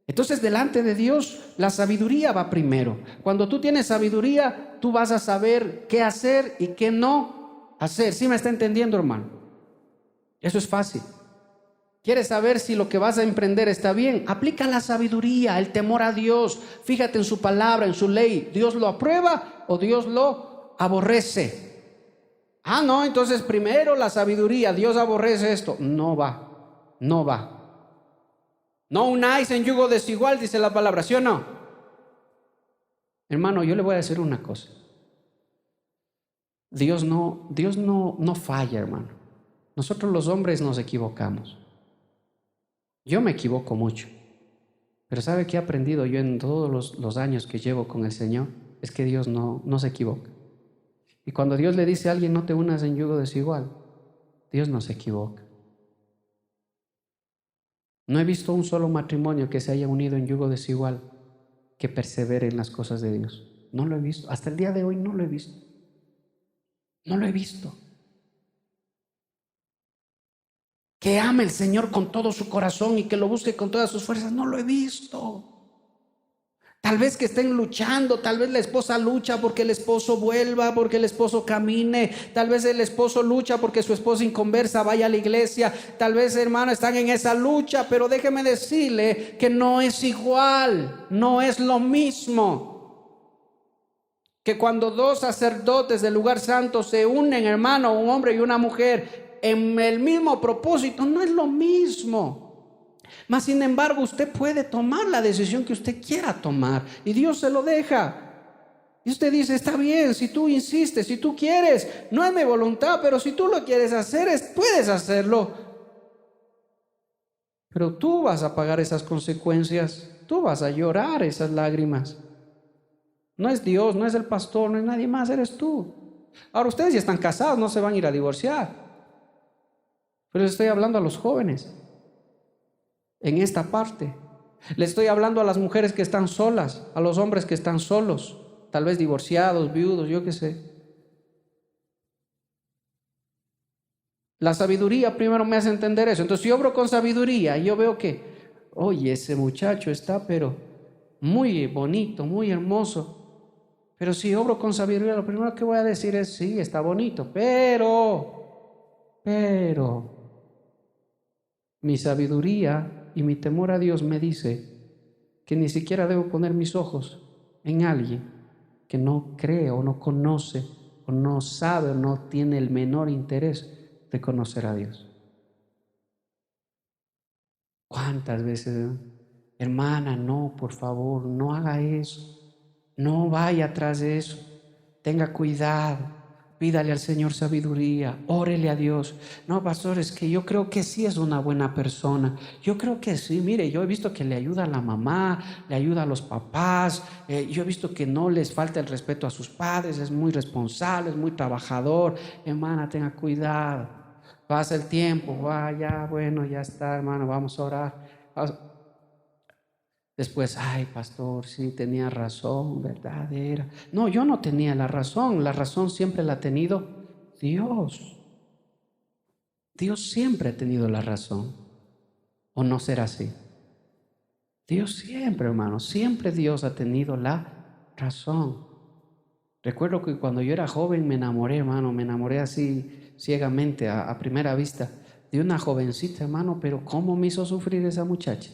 Entonces, delante de Dios, la sabiduría va primero. Cuando tú tienes sabiduría, tú vas a saber qué hacer y qué no hacer. ¿Sí me está entendiendo, hermano? Eso es fácil. ¿Quieres saber si lo que vas a emprender está bien? Aplica la sabiduría, el temor a Dios. Fíjate en su palabra, en su ley. ¿Dios lo aprueba o Dios lo aborrece? Ah, no, entonces primero la sabiduría. Dios aborrece esto. No va. No unáis en yugo desigual, dice la palabra, ¿sí o no? Hermano, yo le voy a decir una cosa. Dios no falla, hermano. Nosotros los hombres nos equivocamos. Yo me equivoco mucho. Pero ¿sabe qué he aprendido yo en todos los años que llevo con el Señor? Es que Dios no se equivoca. Y cuando Dios le dice a alguien: no te unas en yugo desigual, Dios no se equivoca. No he visto un solo matrimonio que se haya unido en yugo desigual que persevere en las cosas de Dios. No lo he visto. Hasta el día de hoy no lo he visto. No lo he visto. Que ame el Señor con todo su corazón y que lo busque con todas sus fuerzas. No lo he visto. Tal vez que estén luchando, tal vez la esposa lucha porque el esposo vuelva, porque el esposo camine, tal vez el esposo lucha porque su esposa inconversa vaya a la iglesia, tal vez, hermano, están en esa lucha, pero déjeme decirle que no es igual, no es lo mismo. Que cuando 2 sacerdotes del lugar santo se unen, hermano, un hombre y una mujer, en el mismo propósito, no es lo mismo. Mas sin embargo, usted puede tomar la decisión que usted quiera tomar y Dios se lo deja. Y usted dice: está bien, si tú insistes, si tú quieres, no es mi voluntad, pero si tú lo quieres hacer, puedes hacerlo. Pero tú vas a pagar esas consecuencias, tú vas a llorar esas lágrimas. No es Dios, no es el pastor, no es nadie más, eres tú. Ahora, ustedes ya están casados, no se van a ir a divorciar. Pero les estoy hablando a los jóvenes. En esta parte le estoy hablando a las mujeres que están solas, a los hombres que están solos, tal vez divorciados, viudos, yo qué sé. La sabiduría primero me hace entender eso. Entonces, si obro con sabiduría y yo veo que, oye, ese muchacho está pero muy bonito, muy hermoso, pero si obro con sabiduría, lo primero que voy a decir es: sí, está bonito, pero mi sabiduría y mi temor a Dios me dice que ni siquiera debo poner mis ojos en alguien que no cree o no conoce o no sabe o no tiene el menor interés de conocer a Dios. ¿Cuántas veces, hermana, no, por favor, no haga eso, no vaya atrás de eso, tenga cuidado, pídale al Señor sabiduría, órele a Dios. No, pastor, es que yo creo que sí es una buena persona. Yo creo que sí, mire, yo he visto que le ayuda a la mamá, le ayuda a los papás. Yo he visto que no les falta el respeto a sus padres, es muy responsable, es muy trabajador. Hermana, tenga cuidado. Pasa el tiempo, va, ya, bueno, ya está, hermano, vamos a orar. Después, ay, pastor, sí, tenía razón, ¿verdad? Era. No, yo no tenía la razón siempre la ha tenido Dios. Dios siempre ha tenido la razón. ¿O no será así? Dios siempre, hermano, siempre Dios ha tenido la razón. Recuerdo que cuando yo era joven me enamoré, hermano, me enamoré así ciegamente, a primera vista, de una jovencita, hermano, pero ¿cómo me hizo sufrir esa muchacha?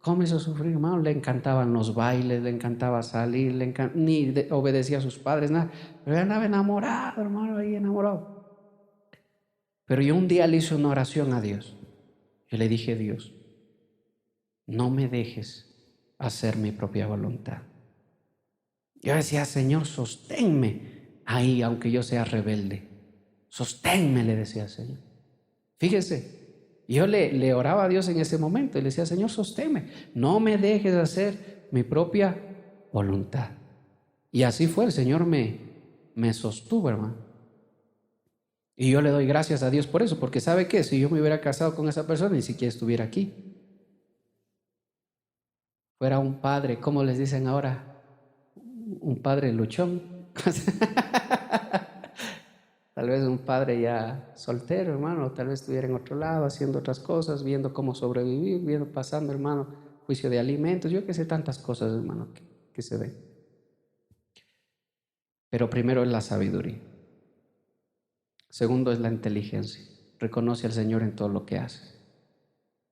¿Cómo me hizo sufrir, hermano? Le encantaban los bailes, le encantaba salir, ni obedecía a sus padres, nada. Pero yo andaba enamorado, hermano, ahí enamorado. Pero yo un día le hice una oración a Dios. Yo le dije, Dios, no me dejes hacer mi propia voluntad. Yo decía, Señor, sosténme ahí, aunque yo sea rebelde. Sosténme, le decía, Señor. Fíjese. Yo le oraba a Dios en ese momento y le decía, Señor, sosténme, no me dejes hacer mi propia voluntad. Y así fue, el Señor me sostuvo, hermano. Y yo le doy gracias a Dios por eso, porque ¿sabe qué? Si yo me hubiera casado con esa persona, ni siquiera estuviera aquí. Fuera un padre, ¿cómo les dicen ahora? Un padre luchón. Tal vez un padre ya soltero, hermano, tal vez estuviera en otro lado haciendo otras cosas, viendo cómo sobrevivir, pasando, hermano, juicio de alimentos, yo que sé, tantas cosas, hermano, que se ven. Pero primero es la sabiduría. Segundo es la inteligencia. Reconoce al Señor en todo lo que haces.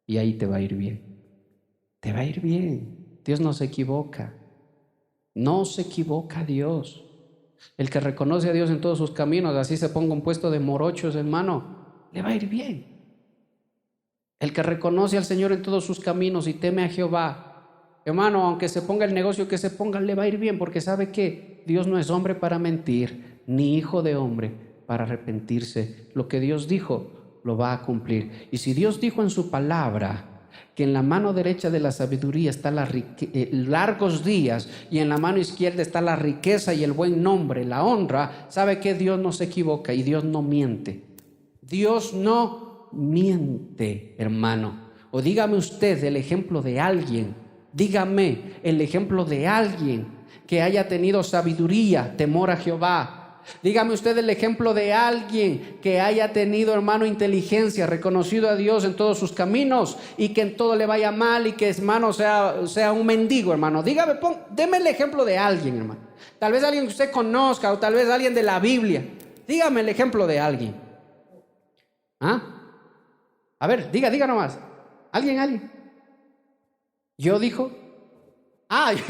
Y ahí te va a ir bien. Te va a ir bien. Dios no se equivoca. No se equivoca Dios. El que reconoce a Dios en todos sus caminos, así se ponga un puesto de morochos, hermano, le va a ir bien. El que reconoce al Señor en todos sus caminos y teme a Jehová, hermano, aunque se ponga el negocio que se ponga, le va a ir bien, porque sabe que Dios no es hombre para mentir, ni hijo de hombre para arrepentirse. Lo que Dios dijo, lo va a cumplir. Y si Dios dijo en su palabra que en la mano derecha de la sabiduría está largos días y en la mano izquierda está la riqueza y el buen nombre, la honra, sabe que Dios no se equivoca y Dios no miente. Dios no miente, hermano. O dígame usted el ejemplo de alguien, dígame el ejemplo de alguien que haya tenido sabiduría, temor a Jehová. Dígame usted el ejemplo de alguien que haya tenido, hermano, inteligencia, reconocido a Dios en todos sus caminos y que en todo le vaya mal y que, hermano, sea un mendigo, hermano. Dígame, deme el ejemplo de alguien, hermano. Tal vez alguien que usted conozca o tal vez alguien de la Biblia. Dígame el ejemplo de alguien. ¿Ah? A ver, diga nomás. ¿Alguien? ¿Yo dijo? Ah, yo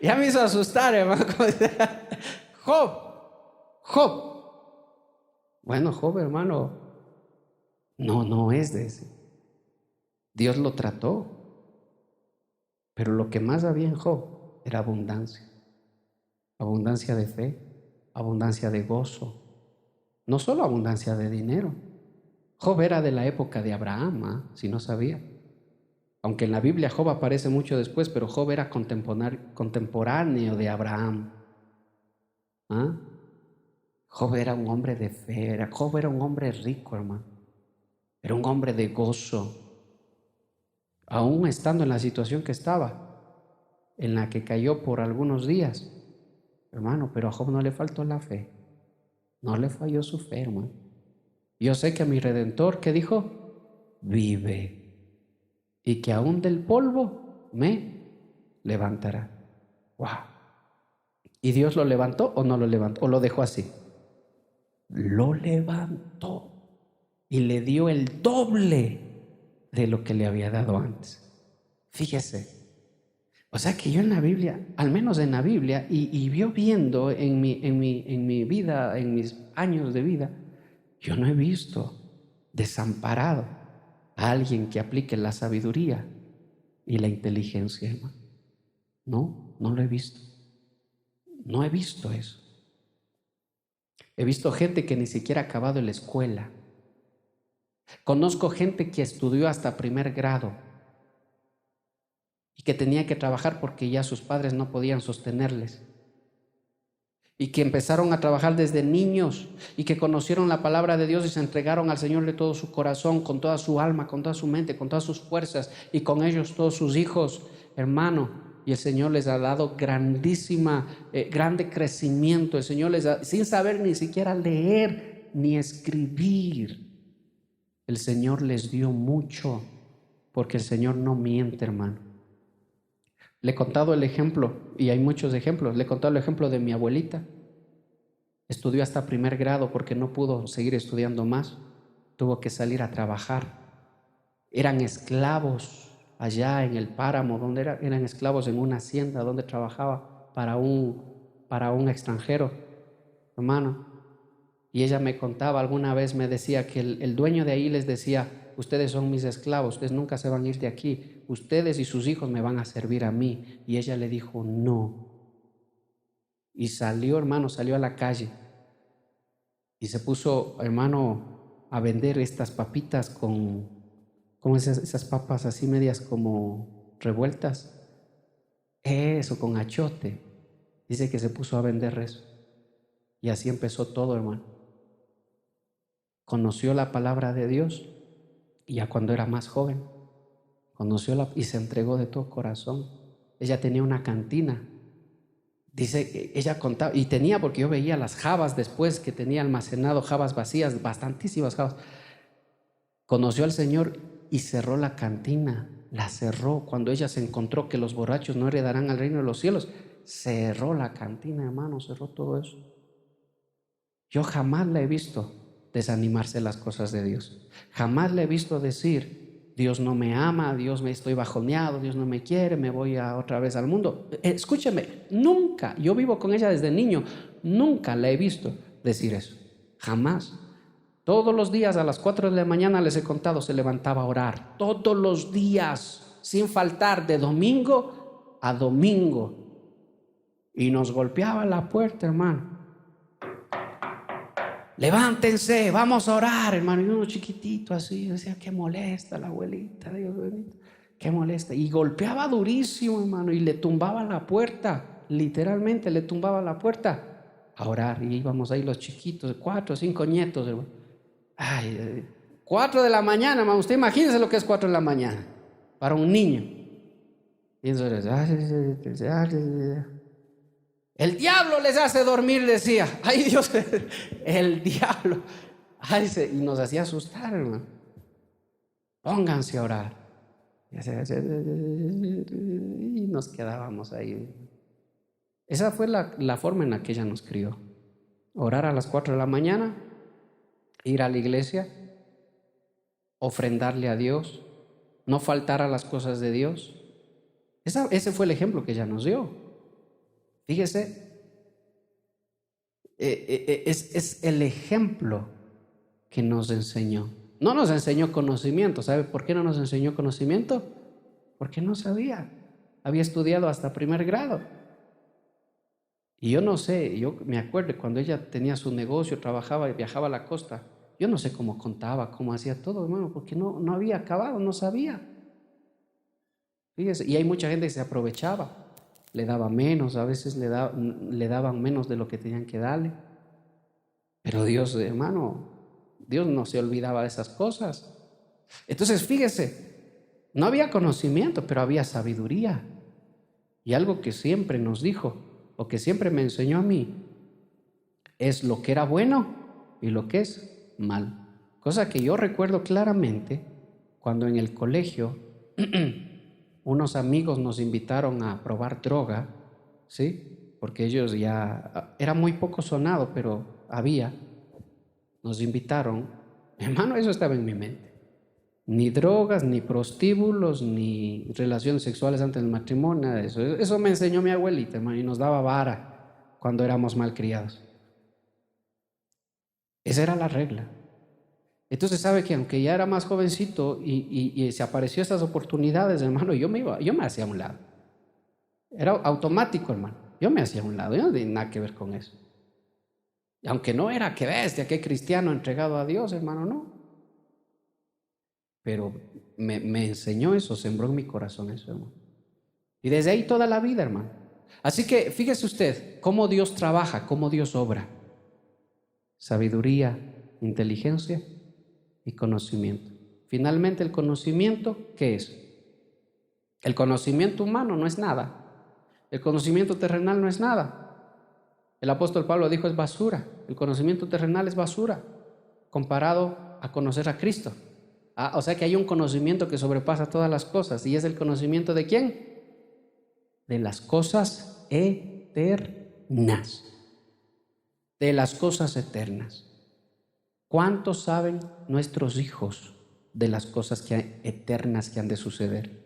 ya me hizo asustar, hermano. Job. Bueno, Job, hermano, no es de ese. Dios lo trató. Pero lo que más había en Job era abundancia. Abundancia de fe, abundancia de gozo. No solo abundancia de dinero. Job era de la época de Abraham, si no sabía. Aunque en la Biblia Job aparece mucho después, pero Job era contemporáneo de Abraham. ¿Ah? Job era un hombre de fe, Job era un hombre rico, hermano. Era un hombre de gozo. Aún estando en la situación que estaba, en la que cayó por algunos días, hermano, pero a Job no le faltó la fe. No le falló su fe, hermano. Yo sé que a mi Redentor, ¿qué dijo? Vive. Y que aún del polvo me levantará. ¡Wow! ¿Y Dios lo levantó o no lo levantó? ¿O lo dejó así? Lo levantó y le dio el doble de lo que le había dado antes. Fíjese. O sea que yo en la Biblia, al menos en la Biblia, y yo viendo en mi vida, en mis años de vida, yo no he visto desamparado a alguien que aplique la sabiduría y la inteligencia, hermano. No lo he visto. No he visto eso. He visto gente que ni siquiera ha acabado la escuela. Conozco gente que estudió hasta primer grado y que tenía que trabajar porque ya sus padres no podían sostenerles. Y que empezaron a trabajar desde niños y que conocieron la palabra de Dios y se entregaron al Señor de todo su corazón, con toda su alma, con toda su mente, con todas sus fuerzas, y con ellos todos sus hijos, hermano. Y el Señor les ha dado grande crecimiento. El Señor les da, sin saber ni siquiera leer ni escribir, el Señor les dio mucho, porque el Señor no miente, hermano. Le he contado el ejemplo, y hay muchos ejemplos. Le he contado el ejemplo de mi abuelita. Estudió hasta primer grado porque no pudo seguir estudiando más. Tuvo que salir a trabajar. Eran esclavos allá en el páramo, donde eran esclavos en una hacienda donde trabajaba para un extranjero, hermano. Y ella me contaba, alguna vez me decía que el dueño de ahí les decía: ustedes son mis esclavos, ustedes nunca se van a ir de aquí, ustedes y sus hijos me van a servir a mí. Y ella le dijo no. Y salió, hermano, salió a la calle y se puso, hermano, a vender estas papitas con esas papas así medias como revueltas. Eso, con achote. Dice que se puso a vender eso. Y así empezó todo, hermano. Conoció la palabra de Dios y ya cuando era más joven, y se entregó de todo corazón. Ella tenía una cantina. Dice que ella contaba, y tenía, porque yo veía las jabas después que tenía almacenado, jabas vacías, bastantísimas jabas. Conoció al Señor y cerró la cantina, la cerró. Cuando ella se encontró que los borrachos no heredarán al reino de los cielos, cerró la cantina, hermano, cerró todo eso. Yo jamás la he visto desanimarse de las cosas de Dios. Jamás le he visto decir: Dios no me ama, Dios me estoy bajoneado, Dios no me quiere, me voy otra vez al mundo. Escúcheme, nunca, yo vivo con ella desde niño, nunca la he visto decir eso. Jamás. Todos los días a las 4 de la mañana, les he contado, se levantaba a orar. Todos los días, sin faltar, de domingo a domingo. Y nos golpeaba la puerta, hermano. Levántense, vamos a orar, hermano. Y uno chiquitito así, decía: qué molesta la abuelita, Dios bendito, qué molesta. Y golpeaba durísimo, hermano, y le tumbaba la puerta, literalmente le tumbaba la puerta a orar. Y íbamos ahí los chiquitos, 4 o 5 nietos, hermano. Ay, 4 de la mañana, hermano. Usted imagínese lo que es 4 de la mañana para un niño. Y entonces, el diablo les hace dormir, decía. Ay, Dios, el diablo. Ay, y nos hacía asustar, hermano. Pónganse a orar. Y nos quedábamos ahí. Esa fue la forma en la que ella nos crió. Orar a las 4 de la mañana, ir a la iglesia, ofrendarle a Dios, no faltar a las cosas de Dios. Ese fue el ejemplo que ella nos dio. Fíjese, es el ejemplo que nos enseñó. No nos enseñó conocimiento. ¿Sabe por qué no nos enseñó conocimiento? Porque no sabía. Había estudiado hasta primer grado. Y yo no sé, yo me acuerdo cuando ella tenía su negocio, trabajaba y viajaba a la costa. Yo no sé cómo contaba, cómo hacía todo, hermano, porque no había acabado, no sabía. Fíjese, y hay mucha gente que se aprovechaba. Le daba menos, a veces le daban menos de lo que tenían que darle. Pero Dios, hermano, Dios no se olvidaba de esas cosas. Entonces, fíjese, no había conocimiento, pero había sabiduría. Y algo que siempre nos dijo, o que siempre me enseñó a mí, es lo que era bueno y lo que es mal. Cosa que yo recuerdo claramente cuando en el colegio unos amigos nos invitaron a probar droga, ¿sí? Porque ellos ya, era muy poco sonado, pero nos invitaron. Hermano, eso estaba en mi mente. Ni drogas, ni prostíbulos, ni relaciones sexuales antes del matrimonio, nada de eso. Eso me enseñó mi abuelita, hermano, y nos daba vara cuando éramos malcriados. Esa era la regla. Entonces, sabe que aunque ya era más jovencito y se apareció esas oportunidades, hermano, yo me hacía a un lado. Era automático, hermano. Yo me hacía a un lado, yo no tenía nada que ver con eso. Y aunque no era que bestia, que cristiano entregado a Dios, hermano, no. Pero me enseñó eso, sembró en mi corazón eso, hermano. Y desde ahí toda la vida, hermano. Así que fíjese usted cómo Dios trabaja, cómo Dios obra. Sabiduría, inteligencia y conocimiento. Finalmente, el conocimiento, ¿qué es? El conocimiento humano no es nada. El conocimiento terrenal no es nada. El apóstol Pablo dijo, es basura. El conocimiento terrenal es basura comparado a conocer a Cristo. O sea que hay un conocimiento que sobrepasa todas las cosas. ¿Y es el conocimiento de quién? De las cosas eternas. De las cosas eternas. ¿Cuántos saben nuestros hijos de las cosas eternas que han de suceder?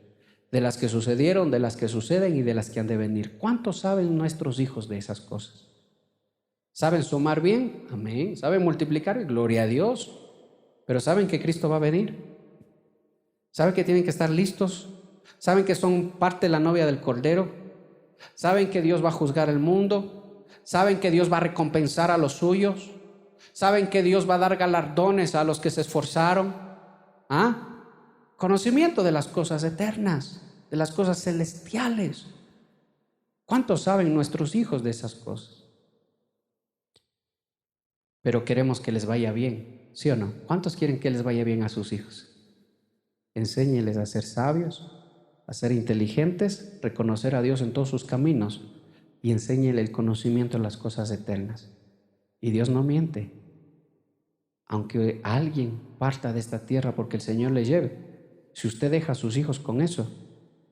De las que sucedieron, de las que suceden y de las que han de venir. ¿Cuántos saben nuestros hijos de esas cosas? ¿Saben sumar bien? Amén. ¿Saben multiplicar? Gloria a Dios. Pero ¿saben que Cristo va a venir? ¿Saben que tienen que estar listos? ¿Saben que son parte de la novia del Cordero? ¿Saben que Dios va a juzgar el mundo? ¿Saben que Dios va a recompensar a los suyos? ¿Saben que Dios va a dar galardones a los que se esforzaron? Conocimiento de las cosas eternas, de las cosas celestiales. ¿Cuántos saben nuestros hijos de esas cosas? Pero queremos que les vaya bien, ¿sí o no? ¿Cuántos quieren que les vaya bien a sus hijos? Enséñeles a ser sabios, a ser inteligentes, reconocer a Dios en todos sus caminos y enséñele el conocimiento de las cosas eternas. Y Dios no miente. Aunque alguien parta de esta tierra porque el Señor le lleve, si usted deja a sus hijos con eso,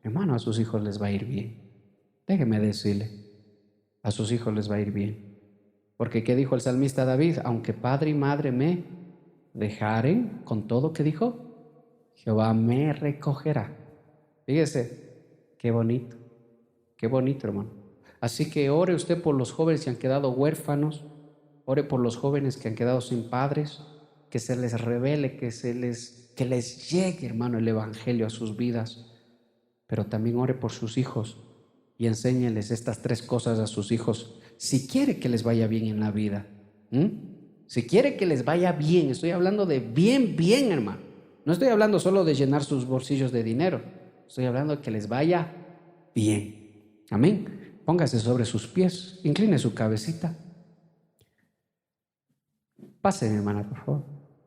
hermano, a sus hijos les va a ir bien. Déjeme decirle, a sus hijos les va a ir bien. Porque ¿qué dijo el salmista David? Aunque padre y madre me dejaren, con todo, ¿qué dijo? Jehová me recogerá. Fíjese, qué bonito, hermano. Así que ore usted por los jóvenes que han quedado huérfanos, ore por los jóvenes que han quedado sin padres, que se les revele, que les llegue, hermano, el evangelio a sus vidas. Pero también ore por sus hijos y enséñeles estas 3 cosas a sus hijos, si quiere que les vaya bien en la vida. Si quiere que les vaya bien, estoy hablando de bien, hermano. No estoy hablando solo de llenar sus bolsillos de dinero, estoy hablando de que les vaya bien. Amén. Póngase sobre sus pies, incline su cabecita. Pase, mi hermana, por favor.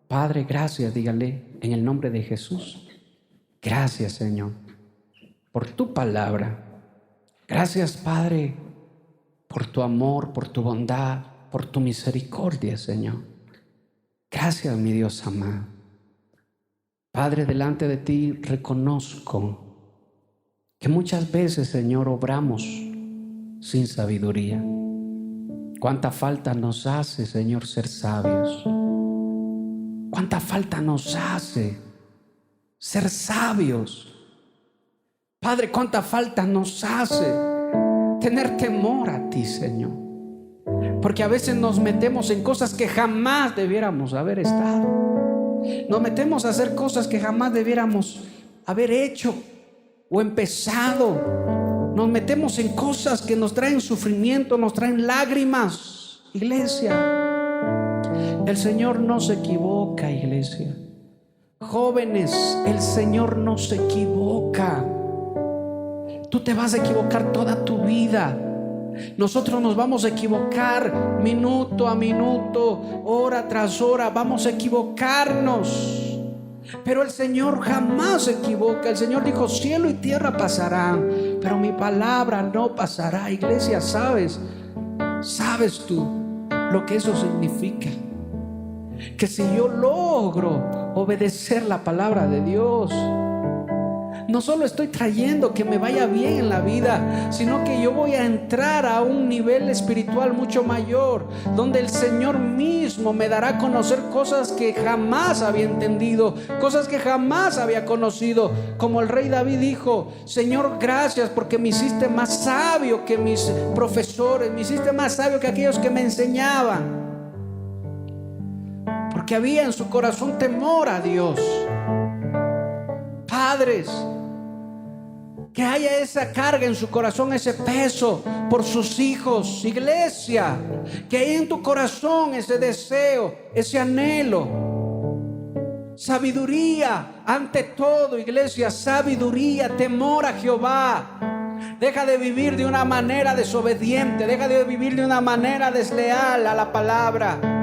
Padre, gracias, dígale en el nombre de Jesús. Gracias, Señor, por tu palabra. Gracias, Padre, por tu amor, por tu bondad, por tu misericordia, Señor. Gracias, mi Dios amado. Padre, delante de ti reconozco que muchas veces, Señor, obramos sin sabiduría. Cuánta falta nos hace, Señor, ser sabios. Cuánta falta nos hace ser sabios. Padre, cuánta falta nos hace tener temor a ti, Señor. Porque a veces nos metemos en cosas que jamás debiéramos haber estado. Nos metemos a hacer cosas que jamás debiéramos haber hecho o empezado. Nos metemos en cosas que nos traen sufrimiento, nos traen lágrimas. Iglesia, el Señor no se equivoca, iglesia. Jóvenes, el Señor no se equivoca. Tú te vas a equivocar toda tu vida. Nosotros nos vamos a equivocar minuto a minuto, hora tras hora. Vamos a equivocarnos. Pero el Señor jamás se equivoca. El Señor dijo, cielo y tierra pasarán, pero mi palabra no pasará. Iglesia, ¿sabes tú lo que eso significa? Que si yo logro obedecer la palabra de Dios, no solo estoy trayendo que me vaya bien en la vida, sino que yo voy a entrar a un nivel espiritual mucho mayor, donde el Señor mismo me dará a conocer cosas que jamás había entendido, cosas que jamás había conocido. Como el rey David dijo, Señor, gracias porque me hiciste más sabio que mis profesores, me hiciste más sabio que aquellos que me enseñaban. Porque había en su corazón temor a Dios. Padres, Que haya esa carga en su corazón, ese peso por sus hijos. Iglesia, que haya en tu corazón ese deseo, ese anhelo. Sabiduría ante todo, iglesia, sabiduría, temor a Jehová. Deja de vivir de una manera desobediente, deja de vivir de una manera desleal a la palabra.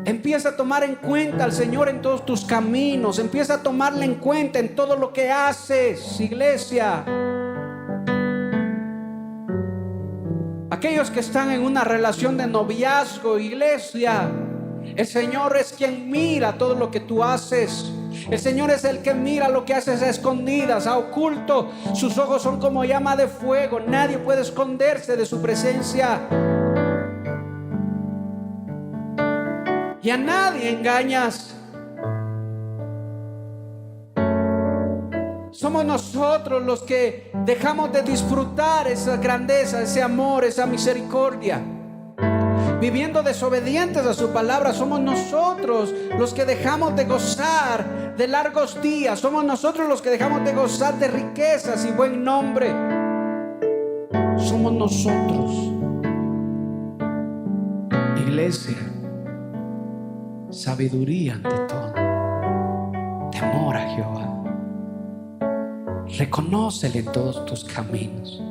Empieza a tomar en cuenta al Señor en todos tus caminos. Empieza a tomarle en cuenta en todo lo que haces, iglesia. Aquellos que están en una relación de noviazgo, iglesia, el Señor es quien mira todo lo que tú haces. El Señor es el que mira lo que haces a escondidas, a oculto. Sus ojos son como llama de fuego. Nadie puede esconderse de su presencia. Y a nadie engañas. Somos nosotros los que dejamos de disfrutar esa grandeza, ese amor, esa misericordia. Viviendo desobedientes a su palabra, somos nosotros los que dejamos de gozar de largos días. Somos nosotros los que dejamos de gozar de riquezas y buen nombre. Somos nosotros. Iglesia, sabiduría ante todo, temor a Jehová. Reconócele en todos tus caminos.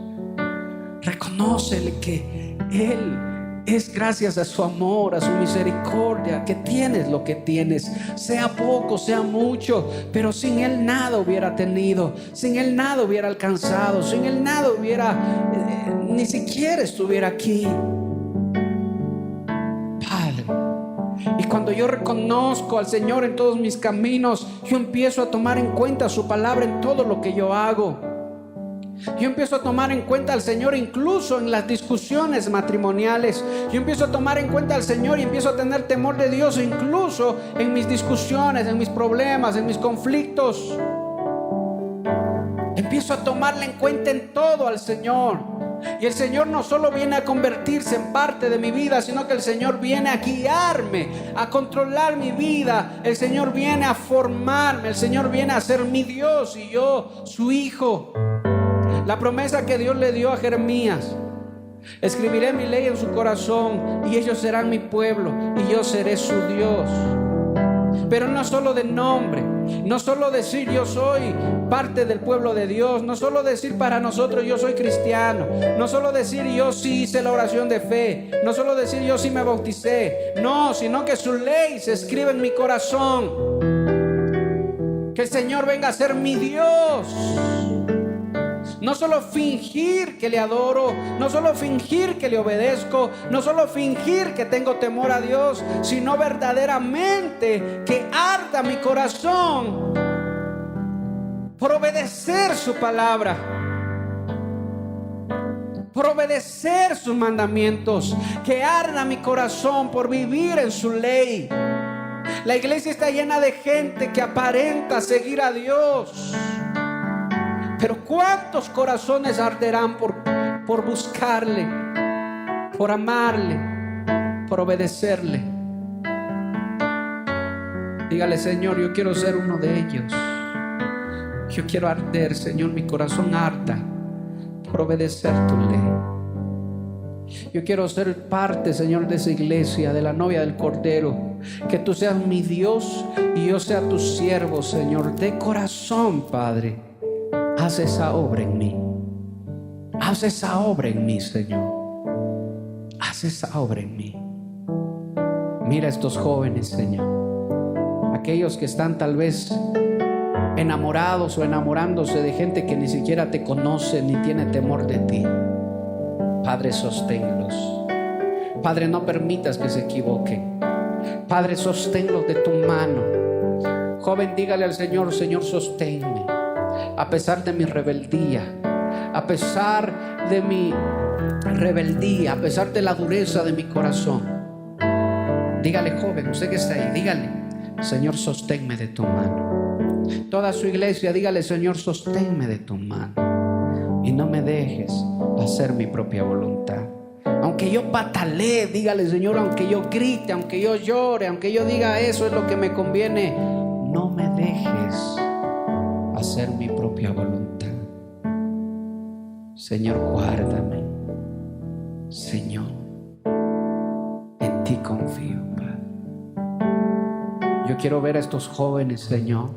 Reconócele que Él es gracias a su amor, a su misericordia, que tienes lo que tienes, sea poco, sea mucho, pero sin Él nada hubiera tenido, sin Él nada hubiera alcanzado, sin Él nada hubiera, ni siquiera estuviera aquí. Y cuando yo reconozco al Señor en todos mis caminos, yo empiezo a tomar en cuenta su palabra en todo lo que yo hago. Yo empiezo a tomar en cuenta al Señor incluso en las discusiones matrimoniales. Yo empiezo a tomar en cuenta al Señor y empiezo a tener temor de Dios incluso en mis discusiones, en mis problemas, en mis conflictos. Empiezo a tomarle en cuenta en todo al Señor. Y el Señor no solo viene a convertirse en parte de mi vida, sino que el Señor viene a guiarme, a controlar mi vida. El Señor viene a formarme, el Señor viene a ser mi Dios y yo su hijo. La promesa que Dios le dio a Jeremías: escribiré mi ley en su corazón y ellos serán mi pueblo y yo seré su Dios. Pero no solo de nombre, no solo decir yo soy parte del pueblo de Dios, no solo decir para nosotros yo soy cristiano, no solo decir yo sí hice la oración de fe, no solo decir yo sí me bauticé, no, sino que su ley se escribe en mi corazón. Que el Señor venga a ser mi Dios. No solo fingir que le adoro, no solo fingir que le obedezco, no solo fingir que tengo temor a Dios, sino verdaderamente que arda mi corazón por obedecer su palabra, por obedecer sus mandamientos, que arda mi corazón por vivir en su ley. La iglesia está llena de gente que aparenta seguir a Dios, pero ¿cuántos corazones arderán por buscarle, por amarle, por obedecerle? Dígale: Señor, yo quiero ser uno de ellos. Yo quiero arder, Señor, mi corazón arda por obedecer tu ley. Yo quiero ser parte, Señor, de esa iglesia, de la novia del Cordero. Que tú seas mi Dios y yo sea tu siervo, Señor, de corazón, Padre. Haz esa obra en mí. Haz esa obra en mí, Señor. Haz esa obra en mí. Mira a estos jóvenes, Señor. Aquellos que están tal vez enamorados o enamorándose de gente que ni siquiera te conoce ni tiene temor de ti. Padre, sosténlos. Padre, no permitas que se equivoquen. Padre, sosténlos de tu mano. Joven, dígale al Señor: Señor, sosténme. A pesar de mi rebeldía, a pesar de mi rebeldía, a pesar de la dureza de mi corazón. Dígale, joven, usted que está ahí, dígale: Señor, sosténme de tu mano. Toda su iglesia, dígale: Señor, sosténme de tu mano y no me dejes hacer mi propia voluntad. Aunque yo patalee, dígale: Señor, aunque yo grite, aunque yo llore, aunque yo diga eso es lo que me conviene, no me dejes hacer mi propia voluntad. Señor, guárdame. Señor, en ti confío, Padre. Yo quiero ver a estos jóvenes, Señor,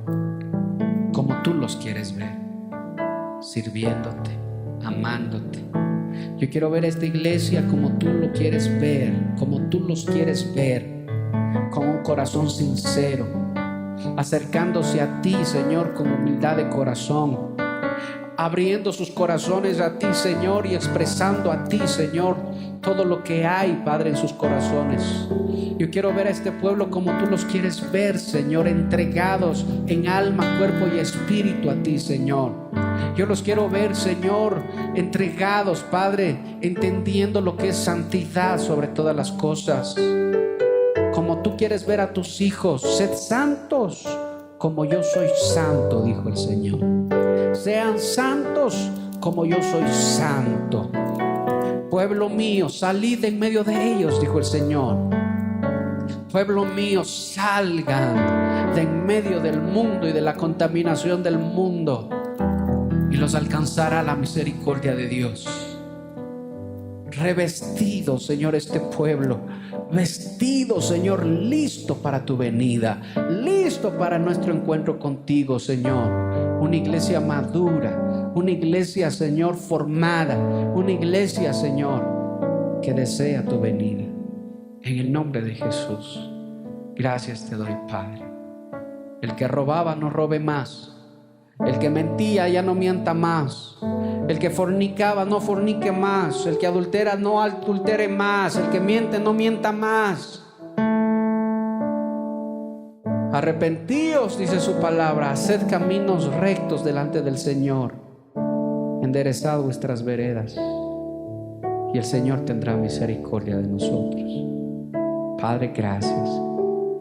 como tú los quieres ver, sirviéndote, amándote. Yo quiero ver a esta iglesia como tú lo quieres ver, como tú los quieres ver, con un corazón sincero, acercándose a ti, Señor, con humildad de corazón, abriendo sus corazones a ti, Señor, y expresando a ti, Señor, todo lo que hay, Padre, en sus corazones. Yo quiero ver a este pueblo como tú los quieres ver, Señor, entregados en alma, cuerpo y espíritu a ti, Señor. Yo los quiero ver, Señor, entregados, Padre, entendiendo lo que es santidad sobre todas las cosas. Como tú quieres ver a tus hijos, sed santos como yo soy santo, dijo el Señor. Sean santos como yo soy santo. Pueblo mío, salid en medio de ellos, dijo el Señor. Pueblo mío, salgan de en medio del mundo y de la contaminación del mundo, y los alcanzará la misericordia de Dios. Revestido, Señor, este pueblo, vestido, Señor, listo para tu venida, listo para nuestro encuentro contigo, Señor. Una iglesia madura, una iglesia, Señor, formada, una iglesia, Señor, que desea tu venida. En el nombre de Jesús, gracias te doy, Padre. El que robaba no robe más. El que mentía ya no mienta más. El que fornicaba no fornique más. El que adultera no adultere más. El que miente no mienta más. Arrepentíos, dice su palabra, haced caminos rectos delante del Señor, enderezad vuestras veredas, y el Señor tendrá misericordia de nosotros. Padre, gracias.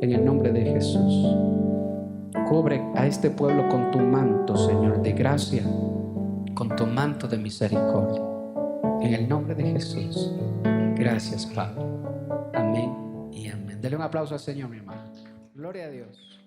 En el nombre de Jesús, cubre a este pueblo con tu manto, Señor, de gracia, con tu manto de misericordia. En el nombre de Jesús, gracias, Padre. Amén y amén. Dele un aplauso al Señor, mi hermano. Gloria a Dios.